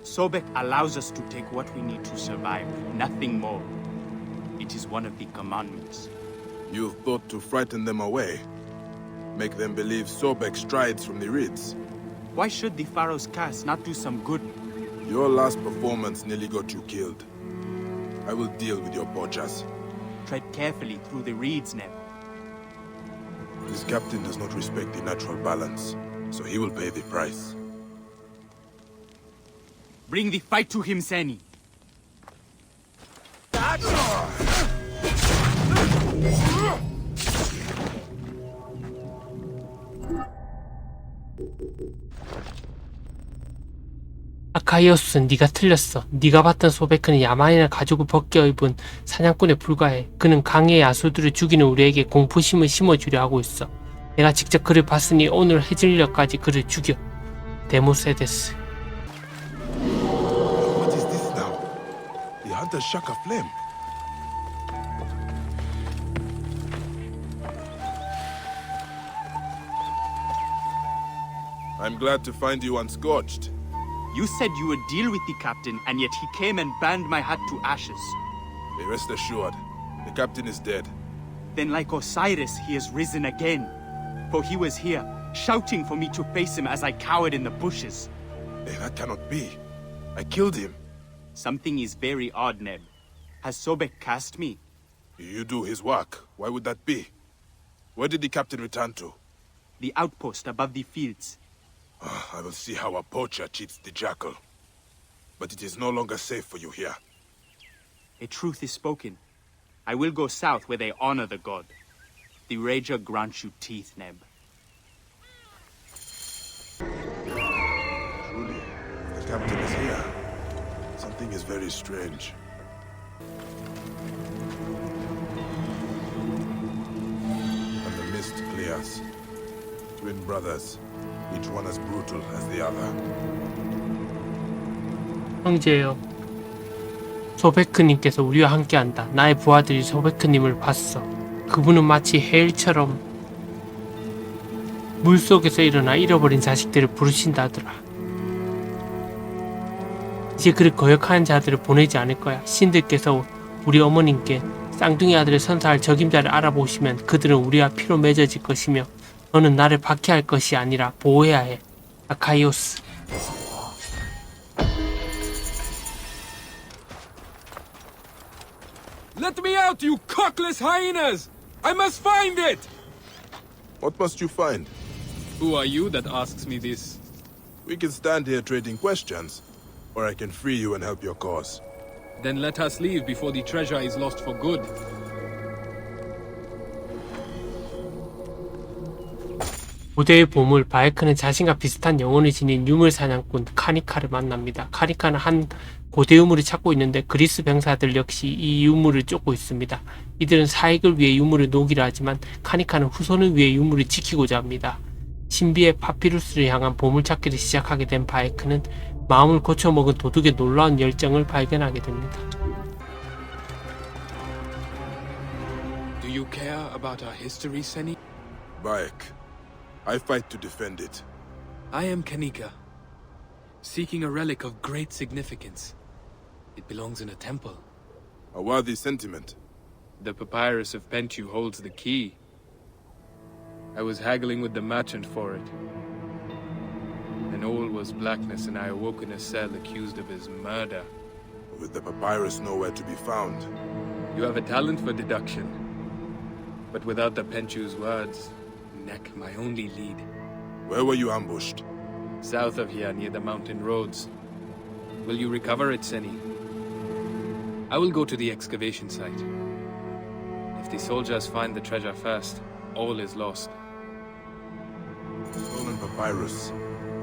Sobek allows us to take what we need to survive, nothing more. It is one of the commandments. You've thought to frighten them away? Make them believe Sobek strides from the reeds? Why should the Pharaoh's curse not do some good? Your last performance nearly got you killed. I will deal with your poachers. Tread carefully through the reeds, Neb. This captain does not respect the natural balance, so he will pay the price. Bring the fight to him, Seni. 아카이오스는 네가 틀렸어. 네가 봤던 소베크는 야만이나 가죽을 벗겨 입은 사냥꾼에 불과해. 그는 강의 야수들을 죽이는 우리에게 공포심을 심어주려 하고 있어. 내가 직접 그를 봤으니 오늘 해질녘까지 그를 죽여. 데모세데스. What is this now? The hunter struck a flame. I'm glad to find you unscorched. You said you would deal with the captain, and yet he came and burned my hut to ashes. Be rest assured, the captain is dead. Then like Osiris, he has risen again. For he was here, shouting for me to face him as I cowered in the bushes. That cannot be. I killed him. Something is very odd, Neb. Has Sobek cast me? You do his work. Why would that be? Where did the captain return to? The outpost above the fields. I will see how a poacher cheats the jackal. But it is no longer safe for you here. A truth is spoken. I will go south where they honor the god. The Raja grants you teeth, Neb. Truly, the captain is here. Something is very strange. And the mist clears. Twin brothers, each one as brutal as the other. 형제여, 소베크님께서 우리와 함께한다. 나의 부하들이 소베크님을 봤어. 그분은 마치 해일처럼 물속에서 일어나 잃어버린 자식들을 부르신다더라. 이제 그를 거역하는 자들을 보내지 않을 거야. 신들께서 우리 어머님께 쌍둥이 아들을 선사할 적임자를 알아보시면 그들은 우리와 피로 맺어질 것이며 너는 나를 박해할 것이 아니라 보호해야 해. 아카이오스. Let me out, you cockless hyenas! I must find it! What must you find? Who are you that asks me this? We can stand here trading questions, or I can free you and help your cause. Then let us leave before the treasure is lost for good. 고대의 보물 바에크는 자신과 비슷한 영혼을 지닌 유물 사냥꾼 카니카를 만납니다. 카니카는 한 고대 유물을 찾고 있는데 그리스 병사들 역시 이 유물을 쫓고 있습니다. 이들은 사익을 위해 유물을 녹이려 하지만 카니카는 후손을 위해 유물을 지키고자 합니다. 신비의 파피루스를 향한 보물찾기를 시작하게 된 바에크는 마음을 고쳐먹은 도둑의 놀라운 열정을 발견하게 됩니다. Do you care about our history, Seni? Bayek, I fight to defend it. I am Kanika, seeking a relic of great significance. It belongs in a temple. A worthy sentiment. The papyrus of Pentu holds the key. I was haggling with the merchant for it. And all was blackness, and I awoke in a cell accused of his murder. With the papyrus nowhere to be found. You have a talent for deduction. But without the Pentu's words, neck my only lead. Where were you ambushed? South of here, near the mountain roads. Will you recover it, Seni? I will go to the excavation site. If the soldiers find the treasure first, all is lost. Stolen papyrus.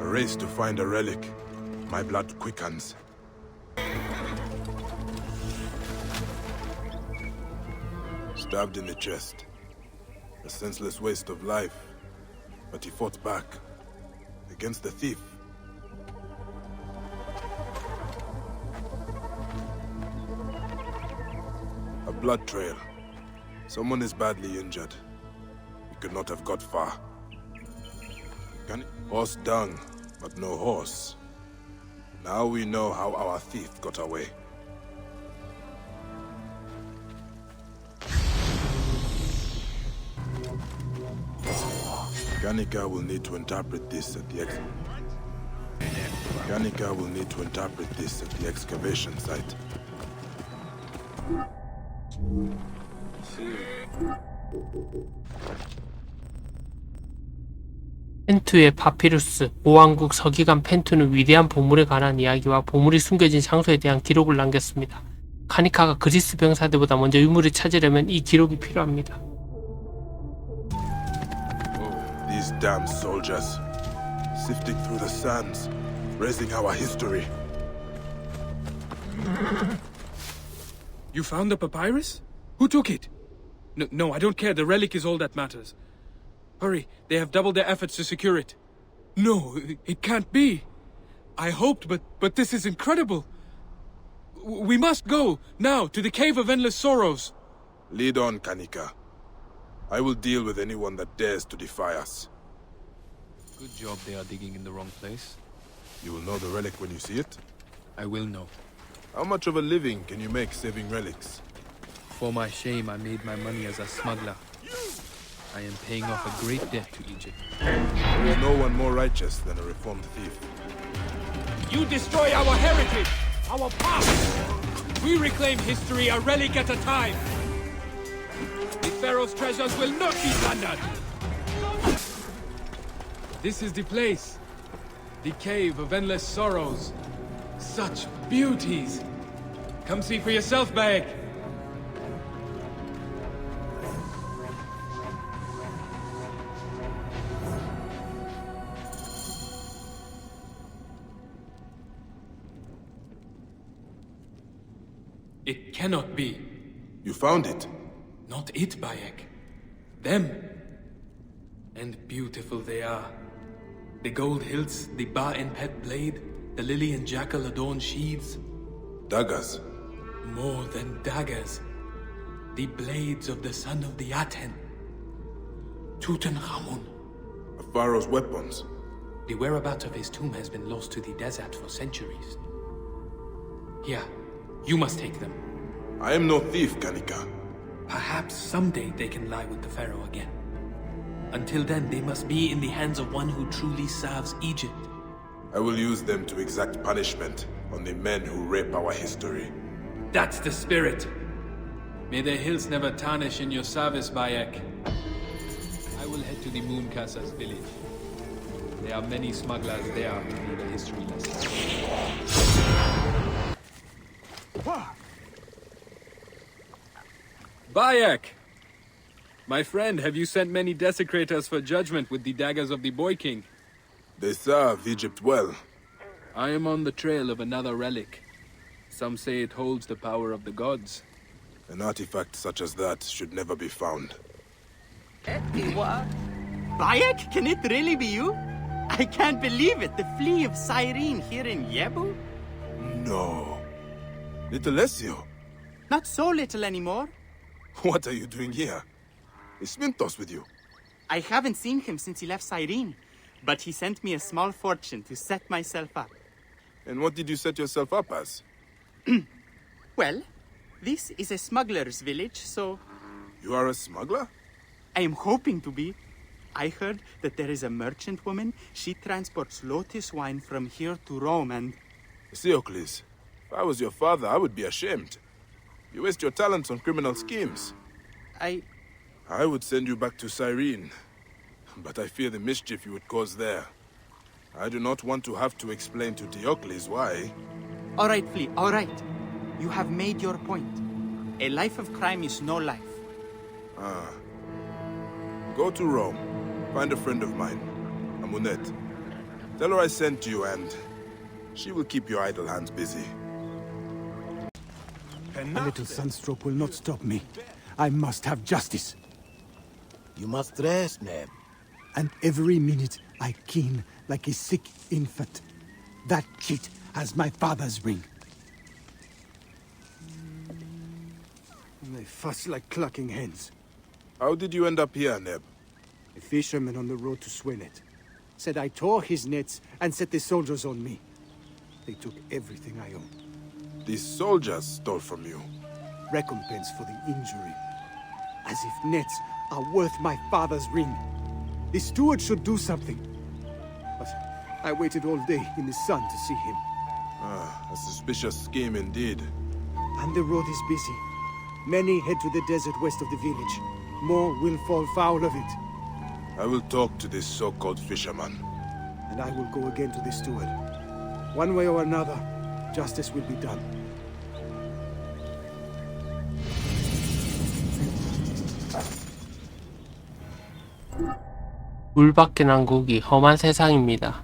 A race to find a relic. My blood quickens. Stabbed in the chest. A senseless waste of life. But he fought back. Against the thief. A blood trail. Someone is badly injured. We could not have got far. Horse dung, but no horse. Now we know how our thief got away. Kanika will need to interpret this at the excavation site. 펜투의 파피루스, 오왕국 서기관 펜투는 위대한 보물에 관한 이야기와 보물이 숨겨진 장소에 대한 기록을 남겼습니다. 카니카가 그리스 병사들보다 먼저 유물을 찾으려면 이 기록이 필요합니다. These damn soldiers, sifting through the sands, raising our history. You found the papyrus? Who took it? No, I don't care. The relic is all that matters. Hurry, they have doubled their efforts to secure it. No, it can't be. I hoped, but this is incredible. We must go, now, to the Cave of Endless Sorrows. Lead on, Kanika. I will deal with anyone that dares to defy us. Good job they are digging in the wrong place. You will know the relic when you see it? I will know. How much of a living can you make saving relics? For my shame, I made my money as a smuggler. I am paying off a great debt to Egypt. There is no one more righteous than a reformed thief. You destroy our heritage, our past. We reclaim history a relic at a time. The Pharaoh's treasures will not be plundered. This is the place. The Cave of Endless Sorrows. Such beauties. Come see for yourself, Bayek. It cannot be. You found it? Not it, Bayek. Them. And beautiful they are. The gold hilts, the bar and pet blade, the lily and jackal adorned sheaths. Daggers. More than daggers. The blades of the son of the Aten. Tutankhamun. A pharaoh's weapons. The whereabouts of his tomb has been lost to the desert for centuries. Here, you must take them. I am no thief, Kanika. Perhaps someday they can lie with the Pharaoh again. Until then, they must be in the hands of one who truly serves Egypt. I will use them to exact punishment on the men who rape our history. That's the spirit. May the hills never tarnish in your service, Bayek. I will head to the Mooncasters' village. There are many smugglers there to need a history lesson. Bayek! My friend, have you sent many desecrators for judgment with the daggers of the Boy King? They serve Egypt well. I am on the trail of another relic. Some say it holds the power of the gods. An artifact such as that should never be found. Bayek, can it really be you? I can't believe it. The flea of Cyrene here in Yebu? No. Little Ezio, Not so little anymore. what are you doing here? Is Mintos with you? I haven't seen him since he left Cyrene, but he sent me a small fortune to set myself up. And what did you set yourself up as? Well, this is a smuggler's village, so You are a smuggler? I am hoping to be. I heard that there is a merchant woman. She transports lotus wine from here to Rome and... Theocles, if I was your father, I would be ashamed. You waste your talents on criminal schemes. I would send you back to Cyrene, but I fear the mischief you would cause there. I do not want to have to explain to Theocles why. All right, Flea, all right. You have made your point. A life of crime is no life. Go to Rome. Find a friend of mine, Amunet. Tell her I sent you and she will keep your idle hands busy. A little sunstroke will not stop me. I must have justice. You must rest, Neb. And every minute I keen like a sick infant. That cheat has my father's ring. And they fuss like clucking hens. How did you end up here, Neb? A fisherman on the road to Swenet said I tore his nets and set the soldiers on me. They took everything I owned. These soldiers stole from you. Recompense for the injury. As if nets are worth my father's ring. The steward should do something. But I waited all day in the sun to see him. A suspicious scheme indeed. And the road is busy. Many head to the desert west of the village. More will fall foul of it. I will talk to this so-called fisherman. And I will go again to the steward. One way or another, justice will be done. 물밖에 난국이 험한 세상입니다.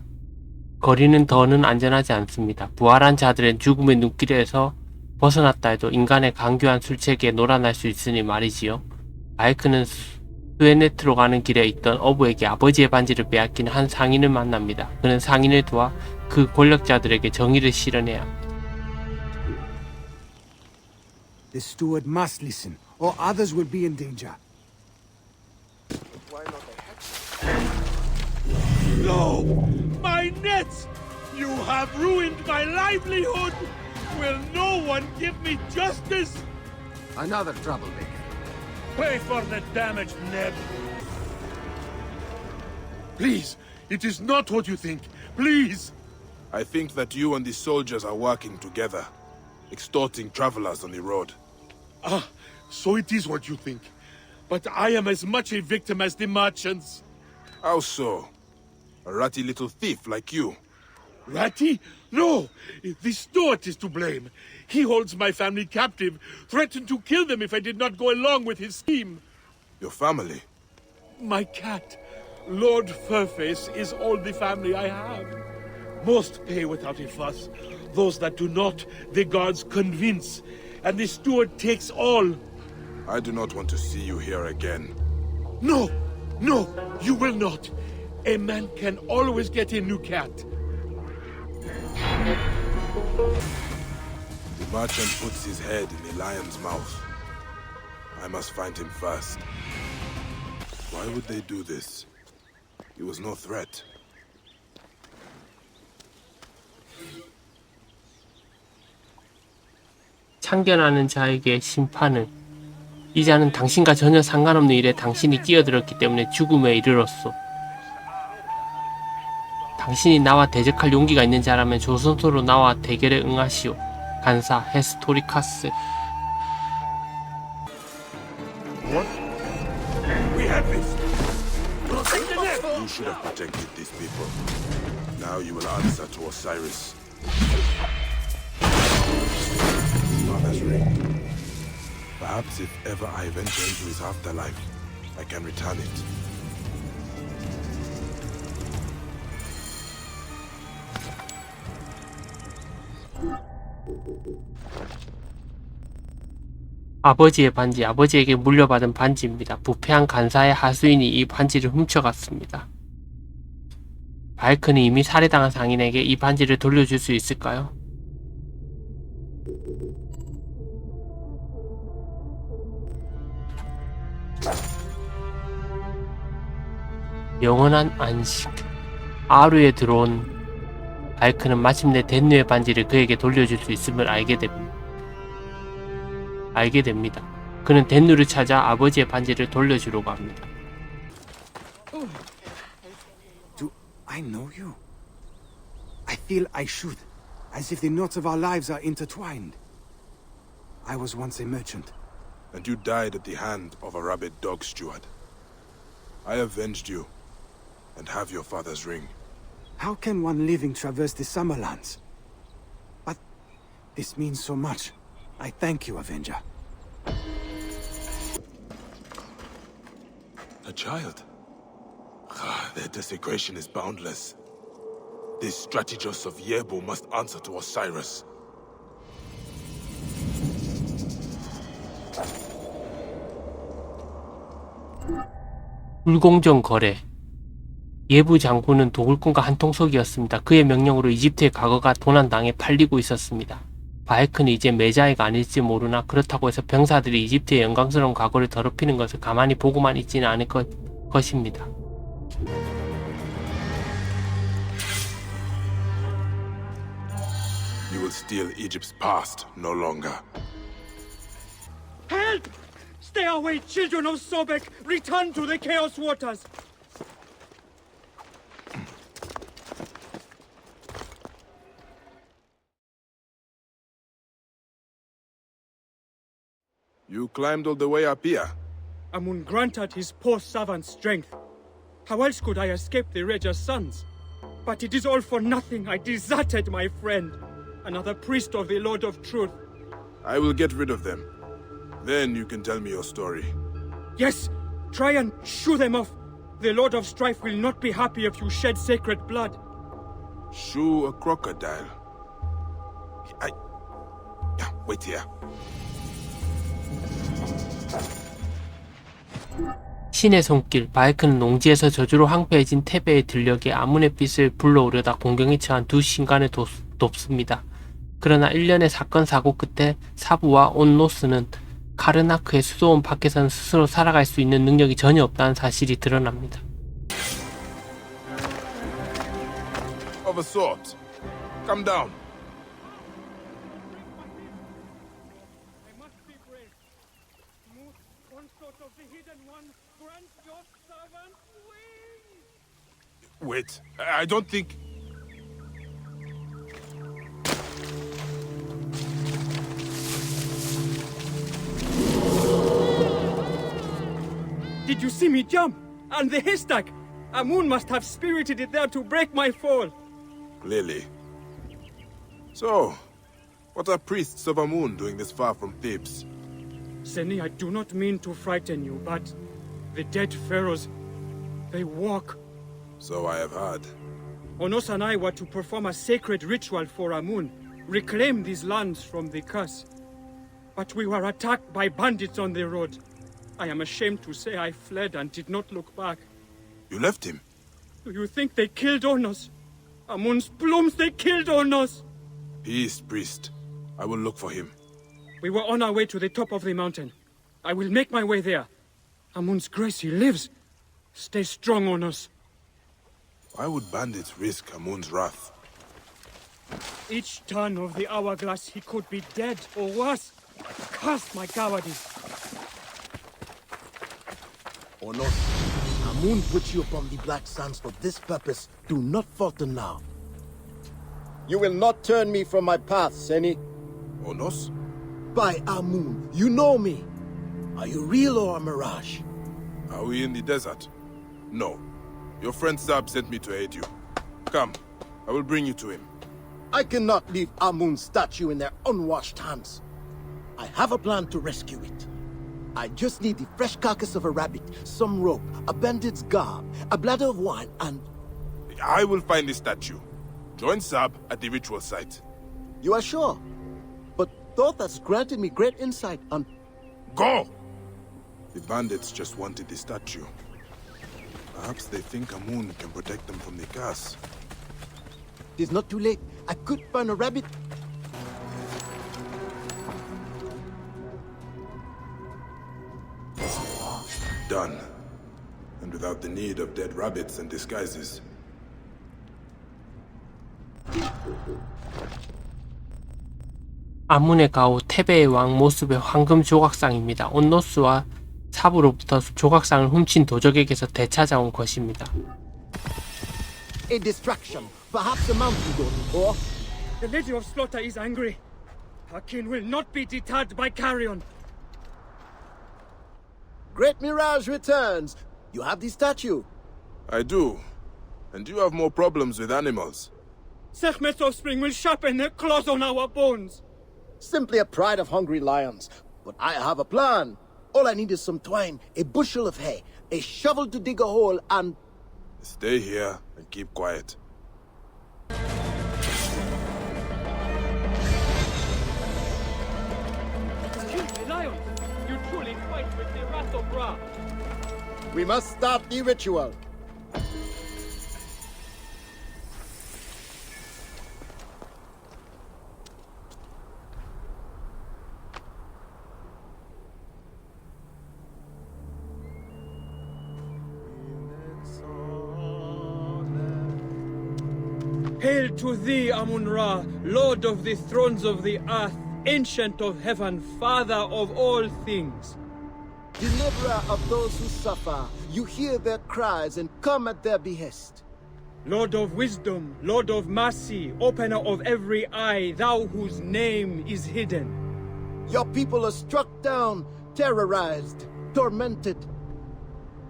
거리는 더는 안전하지 않습니다. 부활한 자들은 죽음의 눈길에서 벗어났다 해도 인간의 강교한 술책에 놀아날 수 있으니 말이지요. 바이크는 스웨네트로 가는 길에 있던 어부에게 아버지의 반지를 빼앗긴 한 상인을 만납니다. 그는 상인을 도와 그 권력자들에게 정의를 실현해야 합니다. The steward must listen, or others will be in danger. No! My nets! You have ruined my livelihood! Will no one give me justice? Another troublemaker. Pay for the damage, Neb. Please, it is not what you think. Please! I think that you and the soldiers are working together, extorting travelers on the road. Ah, so it is what you think. But I am as much a victim as the merchants. How so? A ratty little thief like you. Ratty? No! The steward is to blame. He holds my family captive, threatened to kill them if I did not go along with his scheme. Your family? My cat, Lord Furface, is all the family I have. Most pay without a fuss. Those that do not, the gods convince. And the steward takes all. I do not want to see you here again. No! No! You will not! A man can always get a new cat. The merchant puts his head in a lion's mouth. I must find him first. Why would they do this? He was no threat. 참견하는 자에게 심판을 이 자는 당신과 전혀 상관없는 일에 당신이 끼어들었기 때문에 죽음에 이르렀소. 당신이 나와 대적할 용기가 있는 자라면 조선소로 나와 대결에 응하시오. 간사 헤스토리카스. You should have protected these people. Now you will answer to Osiris. His father's ring. Perhaps if ever I venture into his afterlife, I can return it. 아버지의 반지, 아버지에게 물려받은 반지입니다. 부패한 간사의 하수인이 이 반지를 훔쳐갔습니다. 바이크는 이미 살해당한 상인에게 이 반지를 돌려줄 수 있을까요? 영원한 안식. 아루에 들어온 바이크는 마침내 덴누의 반지를 그에게 돌려줄 수 있음을 알게 됩니다. 그는 덴누를 찾아 아버지의 반지를 돌려주려고 합니다. Do I know you? I feel I should, as if the knots of our lives are intertwined. I was once a merchant. And you died at the hand of a rabid dog steward. I avenged you, and have your father's ring. How can one living traverse the Summerlands? But this means so much. I thank you, Avenger. A child? Their desecration is boundless. This strategist of Yebu must answer to Osiris. 불공정 거래. 예부 장군은 도굴꾼과 한통속이었습니다. 그의 명령으로 이집트의 과거가 도난당해 팔리고 있었습니다. 바이크는 이제 매자이가 아닐지 모르나 그렇다고 해서 병사들이 이집트의 영광스러운 과거를 더럽히는 것을 가만히 보고만 있지는 않을 것입니다. You will steal Egypt's past no longer. Help! Stay away, children of Sobek! Return to the Chaos Waters! You climbed all the way up here? Amun granted his poor servant strength. How else could I escape the Reja's sons? But it is all for nothing. I deserted my friend, another priest of the Lord of Truth. I will get rid of them. Then you can tell me your story. Yes, try and shoo them off. The Lord of Strife will not be happy if you shed sacred blood. Shoo a crocodile? Wait here. 신의 손길. 바이크는 농지에서 저주로 황폐해진 테베의 들녘에 아문의 빛을 불러오려다 공경에 처한 두 신관을 돕습니다. 그러나 1년의 사건 사고 끝에 사부와 온노스는 카르나크의 수도원 밖에서는 스스로 살아갈 수 있는 능력이 전혀 없다는 사실이 드러납니다. Of a sort. Come down. Wait, I don't think... Did you see me jump? And the haystack? Amun must have spirited it there to break my fall. Clearly. So, what are priests of Amun doing this far from Thebes? Seni, I do not mean to frighten you, but the dead pharaohs, they walk. So I have heard. Onos and I were to perform a sacred ritual for Amun, reclaim these lands from the curse. But we were attacked by bandits on the road. I am ashamed to say I fled and did not look back. You left him? Do you think they killed Onos? Amun's plumes, they killed Onos! Peace, priest. I will look for him. We were on our way to the top of the mountain. I will make my way there. Amun's grace, he lives. Stay strong, Onos. Why would bandits risk Amun's wrath? Each turn of the hourglass, he could be dead or worse. Curse my cowardice. or not. Amun put you upon the Black Sands for this purpose. Do not falter now. You will not turn me from my path, Seni. Onos? By Amun, you know me. Are you real or a mirage? Are we in the desert? No. Your friend Sab sent me to aid you. Come, I will bring you to him. I cannot leave Amun's statue in their unwashed hands. I have a plan to rescue it. I just need the fresh carcass of a rabbit, some rope, a bandit's garb, a bladder of wine, and... I will find the statue. Join Sab at the ritual site. You are sure? But Thoth has granted me great insight on... Go! The bandits just wanted the statue. Perhaps they think Amun can protect them from the curse. It is not too late. I could find a rabbit. Done. And without the need of dead rabbits and disguises. 아문의 가오 테베의 왕 모습의 황금 조각상입니다. 온노스와 삽으로부터 조각상을 훔친 도적에게서 되찾아온 것입니다. A distraction. Perhaps a mountain goat, or... The Lady of Slaughter is angry. Her kin will not be deterred by carrion. Great Mirage returns. You have the statue. I do. And you have more problems with animals. Sekhmet's offspring will sharpen their claws on our bones. Simply a pride of hungry lions. But I have a plan. All I need is some twine, a bushel of hay, a shovel to dig a hole, and... Stay here and keep quiet. Excuse me, lion. You truly fight with the wrath of Ra. We must start the ritual. Hail to thee, Amun-Ra, Lord of the thrones of the earth, Ancient of heaven, Father of all things. Deliverer of those who suffer, you hear their cries and come at their behest. Lord of wisdom, Lord of mercy, Opener of every eye, thou whose name is hidden. Your people are struck down, terrorized, tormented.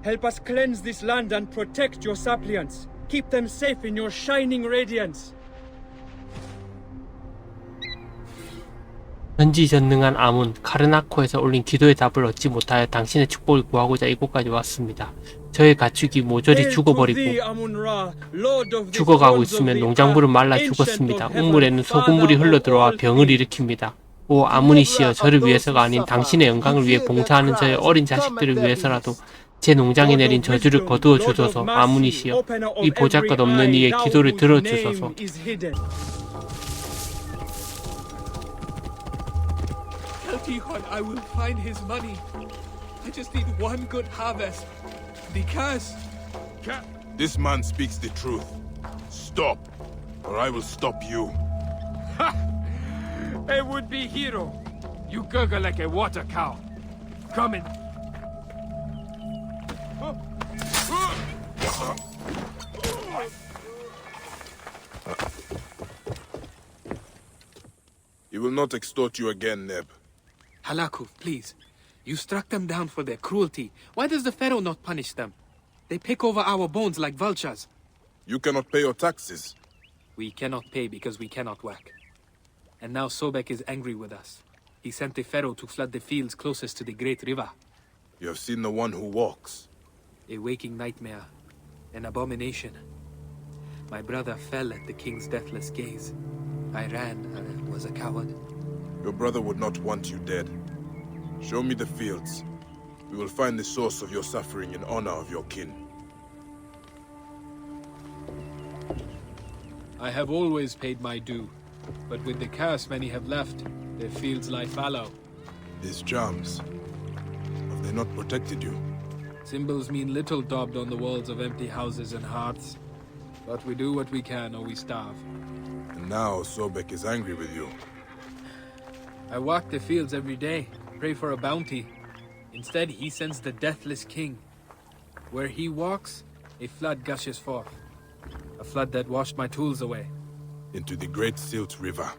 Help us cleanse this land and protect your suppliants. Keep them safe in your shining radiance. 전지전능한 아문, 카르나코에서 올린 기도의 답을 얻지 못하여 당신의 축복을 구하고자 이곳까지 왔습니다. 저의 가축이 모조리 죽어버리고 죽어가고 있으면 농작물은 말라 죽었습니다. 우물에는 소금물이 흘러들어와 병을 일으킵니다. 오 아문이시여, 저를 위해서가 아닌 당신의 영광을 위해 봉사하는 저의 어린 자식들을 위해서라도 제 농장에 내린 저주를 거두어 주소서. 아문이시여, 이 보잘것 없는 이의 기도를 들어주소서. Tell Tihon I will find his money. I just need one good harvest. The curse. This man speaks the truth. Stop, or I will stop you. Ha! A would-be hero. You gurgle like a water cow. Coming. He will not extort you again, Neb. Halaku, please. You struck them down for their cruelty. Why does the Pharaoh not punish them? They pick over our bones like vultures. You cannot pay your taxes. We cannot pay because we cannot work. And now Sobek is angry with us. He sent the Pharaoh to flood the fields closest to the great river. You have seen the one who walks. A waking nightmare. An abomination. My brother fell at the king's deathless gaze. I ran and was a coward. Your brother would not want you dead. Show me the fields. We will find the source of your suffering in honor of your kin. I have always paid my due, but with the curse many have left, their fields lie fallow. These charms, have they not protected you? Symbols mean little daubed on the walls of empty houses and hearths, but we do what we can or we starve. And now Sobek is angry with you. I walk the fields every day, pray for a bounty. Instead, he sends the deathless king. Where he walks, a flood gushes forth. A flood that washed my tools away. Into the great Silt River.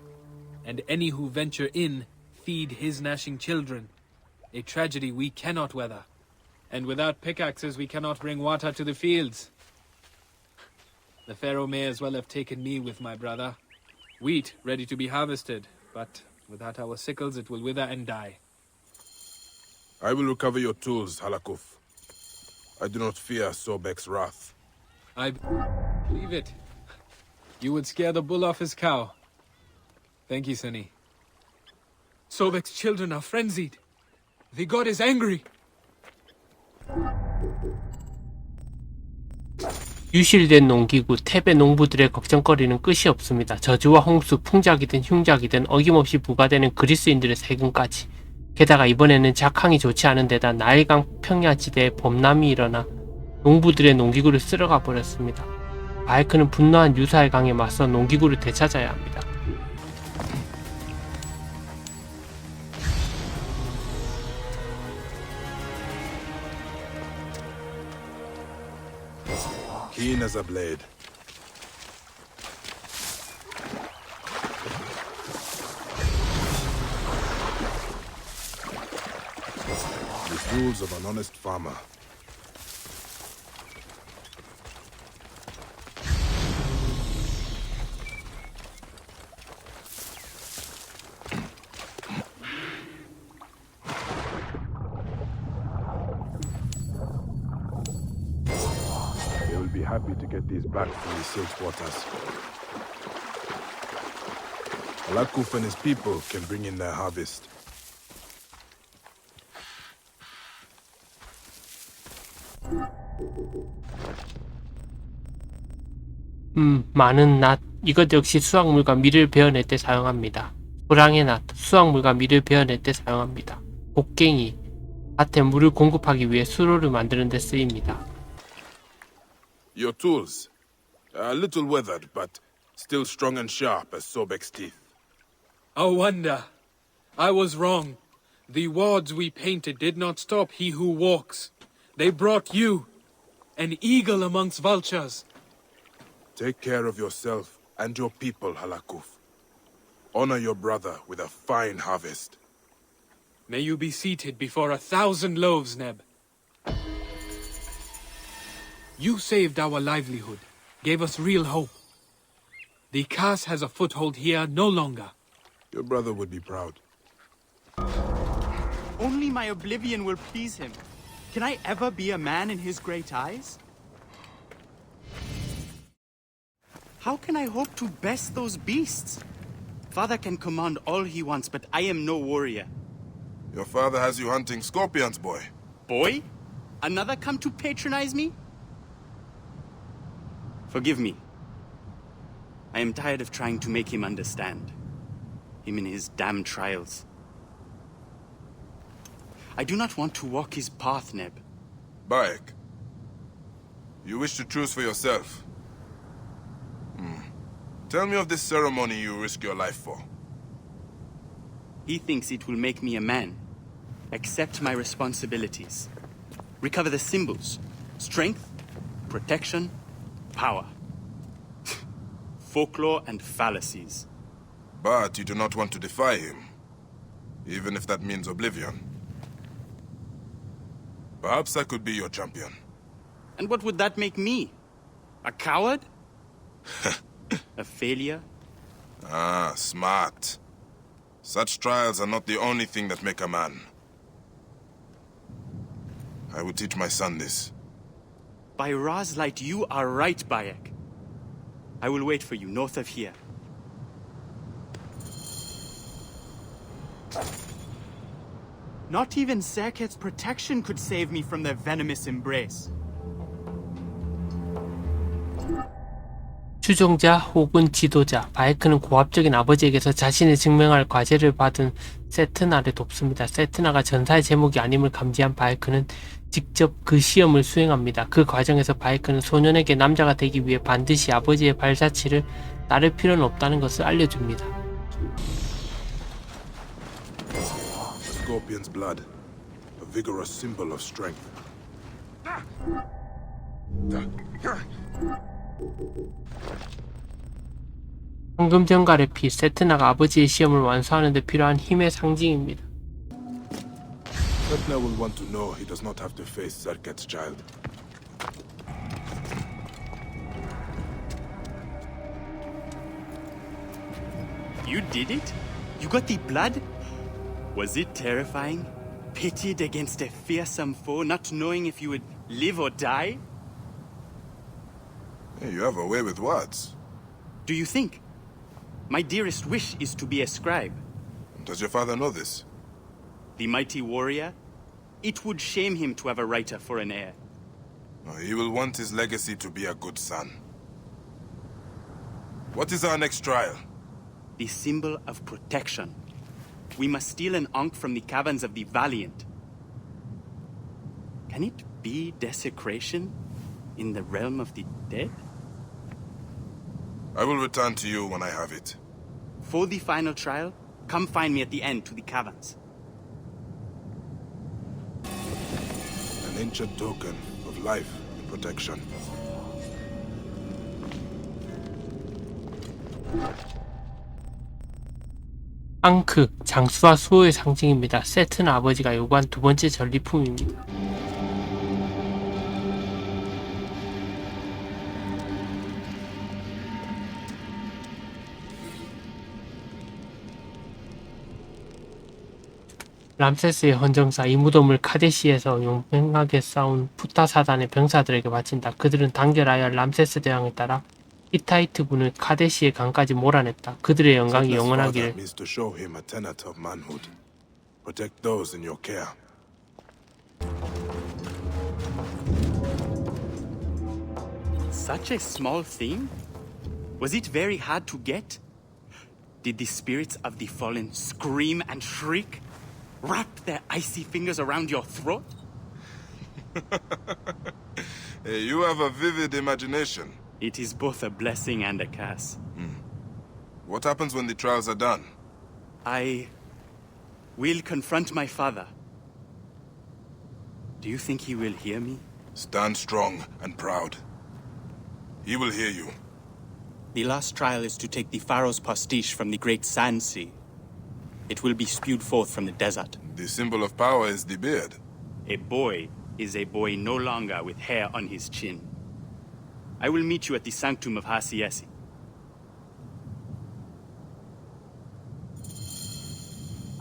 And any who venture in feed his gnashing children. A tragedy we cannot weather. And without pickaxes we cannot bring water to the fields. The Pharaoh may as well have taken me with my brother. Wheat ready to be harvested, but without our sickles it will wither and die. I will recover your tools, Halakuf. I do not fear Sobek's wrath. I believe it. You would scare the bull off his cow. Thank you, Sunny. Sobek's children are frenzied. The god is angry. 유실된 농기구, 탭의 농부들의 걱정거리는 끝이 없습니다. 저주와 홍수, 풍작이든 흉작이든 어김없이 부과되는 그리스인들의 세금까지. 게다가 이번에는 작황이 좋지 않은 데다 나일강 평야지대에 범람이 일어나 농부들의 농기구를 쓸어가 버렸습니다. 바이크는 분노한 유사의 강에 맞서 농기구를 되찾아야 합니다. Keen as a blade. The tools of an honest farmer. Happy to get these back from the silt waters. Alakuf and his people can bring in their harvest. 많은 낫. 이것 역시 수확물과 밀을 베어낼 때 사용합니다. 소량의 낫. 수확물과 밀을 베어낼 때 사용합니다. 곡괭이. 밭에 물을 공급하기 위해 수로를 만드는 데 쓰입니다. Your tools. A little weathered, but still strong and sharp as Sobek's teeth. A wonder. I was wrong. The wards we painted did not stop he who walks. They brought you, an eagle amongst vultures. Take care of yourself and your people, Halakuf. Honor your brother with a fine harvest. May you be seated before 1,000 loaves, Neb. You saved our livelihood, gave us real hope. The Khas has a foothold here no longer. Your brother would be proud. Only my oblivion will please him. Can I ever be a man in his great eyes? How can I hope to best those beasts? Father can command all he wants, but I am no warrior. Your father has you hunting scorpions, boy. Boy? Another come to patronize me? Forgive me. I am tired of trying to make him understand. Him in his damn trials. I do not want to walk his path, Neb. Bayek, you wish to choose for yourself. Tell me of this ceremony you risk your life for. He thinks it will make me a man. Accept my responsibilities. Recover the symbols. Strength, protection, power. Folklore and fallacies. But you do not want to defy him, even if that means oblivion. Perhaps I could be your champion. And what would that make me? A coward? A failure? Ah, smart. Such trials are not the only thing that make a man. I will teach my son this. By Ra's light, you are right, Bayek. I will wait for you north of here. Not even Serket's protection could save me from their venomous embrace. 추종자 혹은 지도자, 바이크는 고압적인 아버지에게서 자신을 증명할 과제를 받은 세트나를 돕습니다. 세트나가 전사의 제목이 아님을 감지한 바이크는 직접 그 시험을 수행합니다. 그 과정에서 바이크는 소년에게 남자가 되기 위해 반드시 아버지의 발자취를 따를 필요는 없다는 것을 알려줍니다. A scorpion's blood, a vigorous symbol of strength. 황금 정갈의 피, 세트나가 아버지의 시험을 완수하는 데 필요한 힘의 상징입니다. Setna will want to know he does not have to face Serket's child. You did it? You got the blood? Was it terrifying? Pitted against a fearsome foe, not knowing if you would live or die? Hey, you have a way with words. Do you think? My dearest wish is to be a scribe. Does your father know this? The mighty warrior? It would shame him to have a writer for an heir. No, he will want his legacy to be a good son. What is our next trial? The symbol of protection. We must steal an ankh from the caverns of the Valiant. Can it be desecration in the realm of the dead? I will return to you when I have it. For the final trial, come find me at the end to the caverns. An ancient token of life and protection. 앙크, 장수와 수호의 상징입니다. 세트나 아버지가 요구한 두 번째 전리품입니다. 람세스의 헌정사, 이 무덤을 카데시에서 용맹하게 싸운 푸타 사단의 병사들에게 바친다. 그들은 단결하여 람세스 대왕에 따라 히타이트군을 카데시의 강까지 몰아냈다. 그들의 영광이 영원하기를. Such a small thing? Was it very hard to get? Did the spirits of the fallen scream and shriek? Wrap their icy fingers around your throat? Hey, you have a vivid imagination. It is both a blessing and a curse. What happens when the trials are done? I will confront my father. Do you think he will hear me? Stand strong and proud. He will hear you. The last trial is to take the Pharaoh's pastiche from the great sand sea. It will be spewed forth from the desert. The symbol of power is the beard. A boy is a boy no longer with hair on his chin. I will meet you at the sanctum of Hasiesi.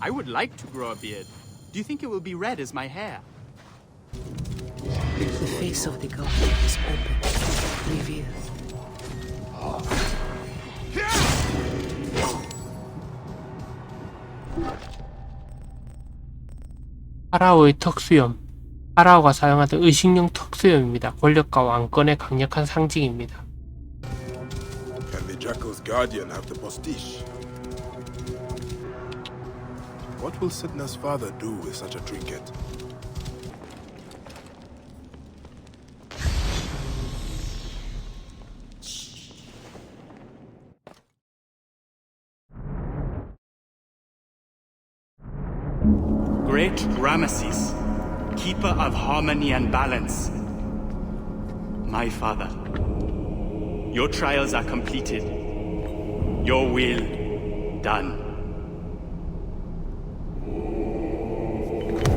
I would like to grow a beard. Do you think it will be red as my hair? The face of the god is open, revealed. 파라오의 턱수염. 파라오가 사용하던 의식용 턱수염입니다. 권력과 왕권의 강력한 상징입니다. Can the Jackal's guardian have the pastiche? What will Setna's father do with such a trinket? Great Ramesses, keeper of harmony and balance. My father, your trials are completed. Your will done.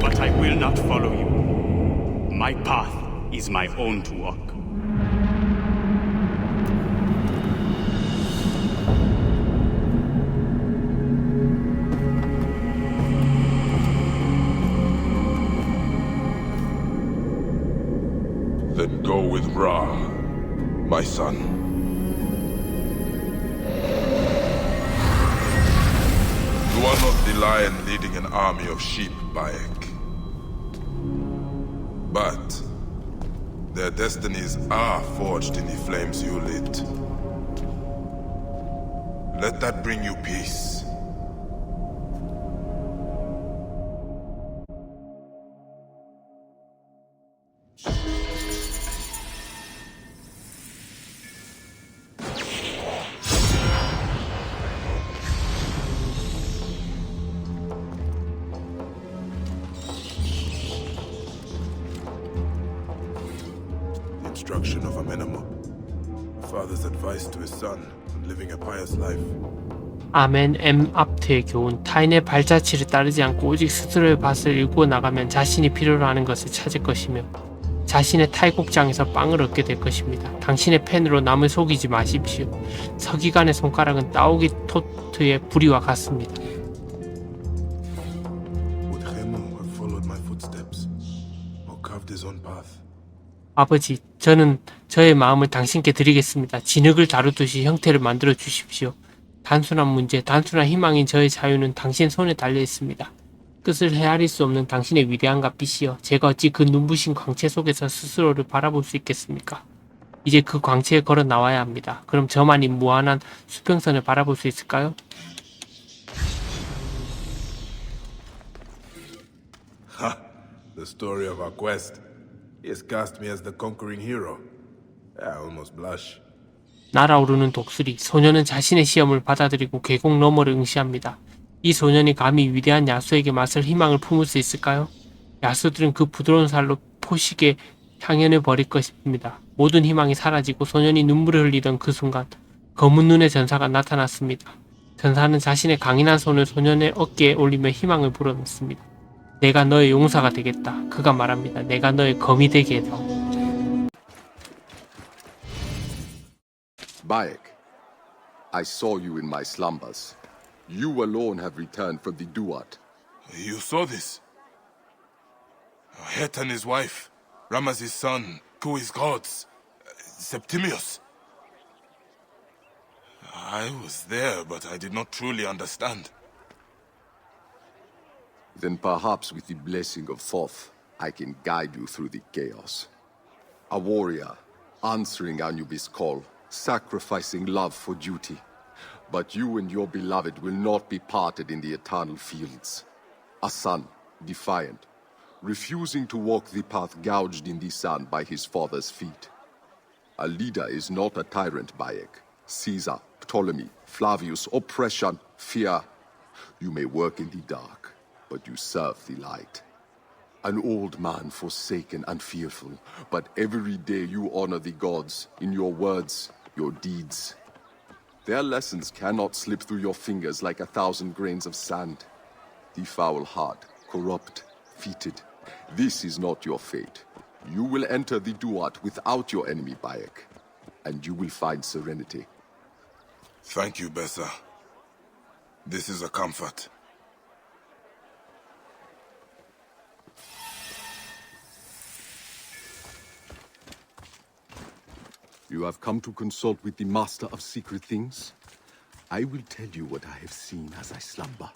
But I will not follow you. My path is my own to walk. Then go with Ra, my son. You are not the lion leading an army of sheep, Bayek. But their destinies are forged in the flames you lit. Let that bring you peace. destruction of Amenemop. A father's advice to his son on living a pious life. 아멘 M 앞트의 교훈. 타인의 발자취를 따르지 않고 오직 스스로의 밭을 일구어 나가면 자신이 필요로 하는 것을 찾을 것이며 자신의 탈곡장에서 빵을 얻게 될 것입니다. 당신의 펜으로 남을 속이지 마십시오. 서기관의 손가락은 따오기 토트의 부리와 같습니다. Would Hemu have followed my footsteps or carved his own path? 아버지, 저는 저의 마음을 당신께 드리겠습니다. 진흙을 다루듯이 형태를 만들어 주십시오. 단순한 문제, 단순한 희망인 저의 자유는 당신 손에 달려 있습니다. 끝을 헤아릴 수 없는 당신의 위대함과 빛이여, 제가 어찌 그 눈부신 광채 속에서 스스로를 바라볼 수 있겠습니까? 이제 그 광채에 걸어 나와야 합니다. 그럼 저만이 무한한 수평선을 바라볼 수 있을까요? Ha! The story of our quest. He has cast me as the conquering hero. I almost blush. 날아오르는 독수리. 소년은 자신의 시험을 받아들이고 계곡 너머를 응시합니다. 이 소년이 감히 위대한 야수에게 맞설 희망을 품을 수 있을까요? 야수들은 그 부드러운 살로 포식에 향연을 벌일 것입니다. 모든 희망이 사라지고 소년이 눈물을 흘리던 그 순간 검은 눈의 전사가 나타났습니다. 전사는 자신의 강인한 손을 소년의 어깨에 올리며 희망을 불어넣습니다. 내가 너의 용사가 되겠다. 그가 말합니다. 내가 너의 검이 되게 해다. Bayek, I saw you in my slumbers. You alone have returned from the Duat. You saw this? Het and his wife, Ramaz's son, Kui's gods, Septimius. I was there, but I did not truly understand. Then perhaps with the blessing of Thoth, I can guide you through the chaos. A warrior, answering Anubis' call, sacrificing love for duty. But you and your beloved will not be parted in the eternal fields. A son, defiant, refusing to walk the path gouged in the sand by his father's feet. A leader is not a tyrant, Bayek. Caesar, Ptolemy, Flavius, oppression, fear. You may work in the dark, but you serve the light. An old man forsaken and fearful, but every day you honor the gods in your words, your deeds. Their lessons cannot slip through your fingers like 1,000 grains of sand. The foul heart, corrupt, fetid. This is not your fate. You will enter the Duat without your enemy, Bayek, and you will find serenity. Thank you, Bessa. This is a comfort. You have come to consult with the Master of Secret Things? I will tell you what I have seen as I slumber.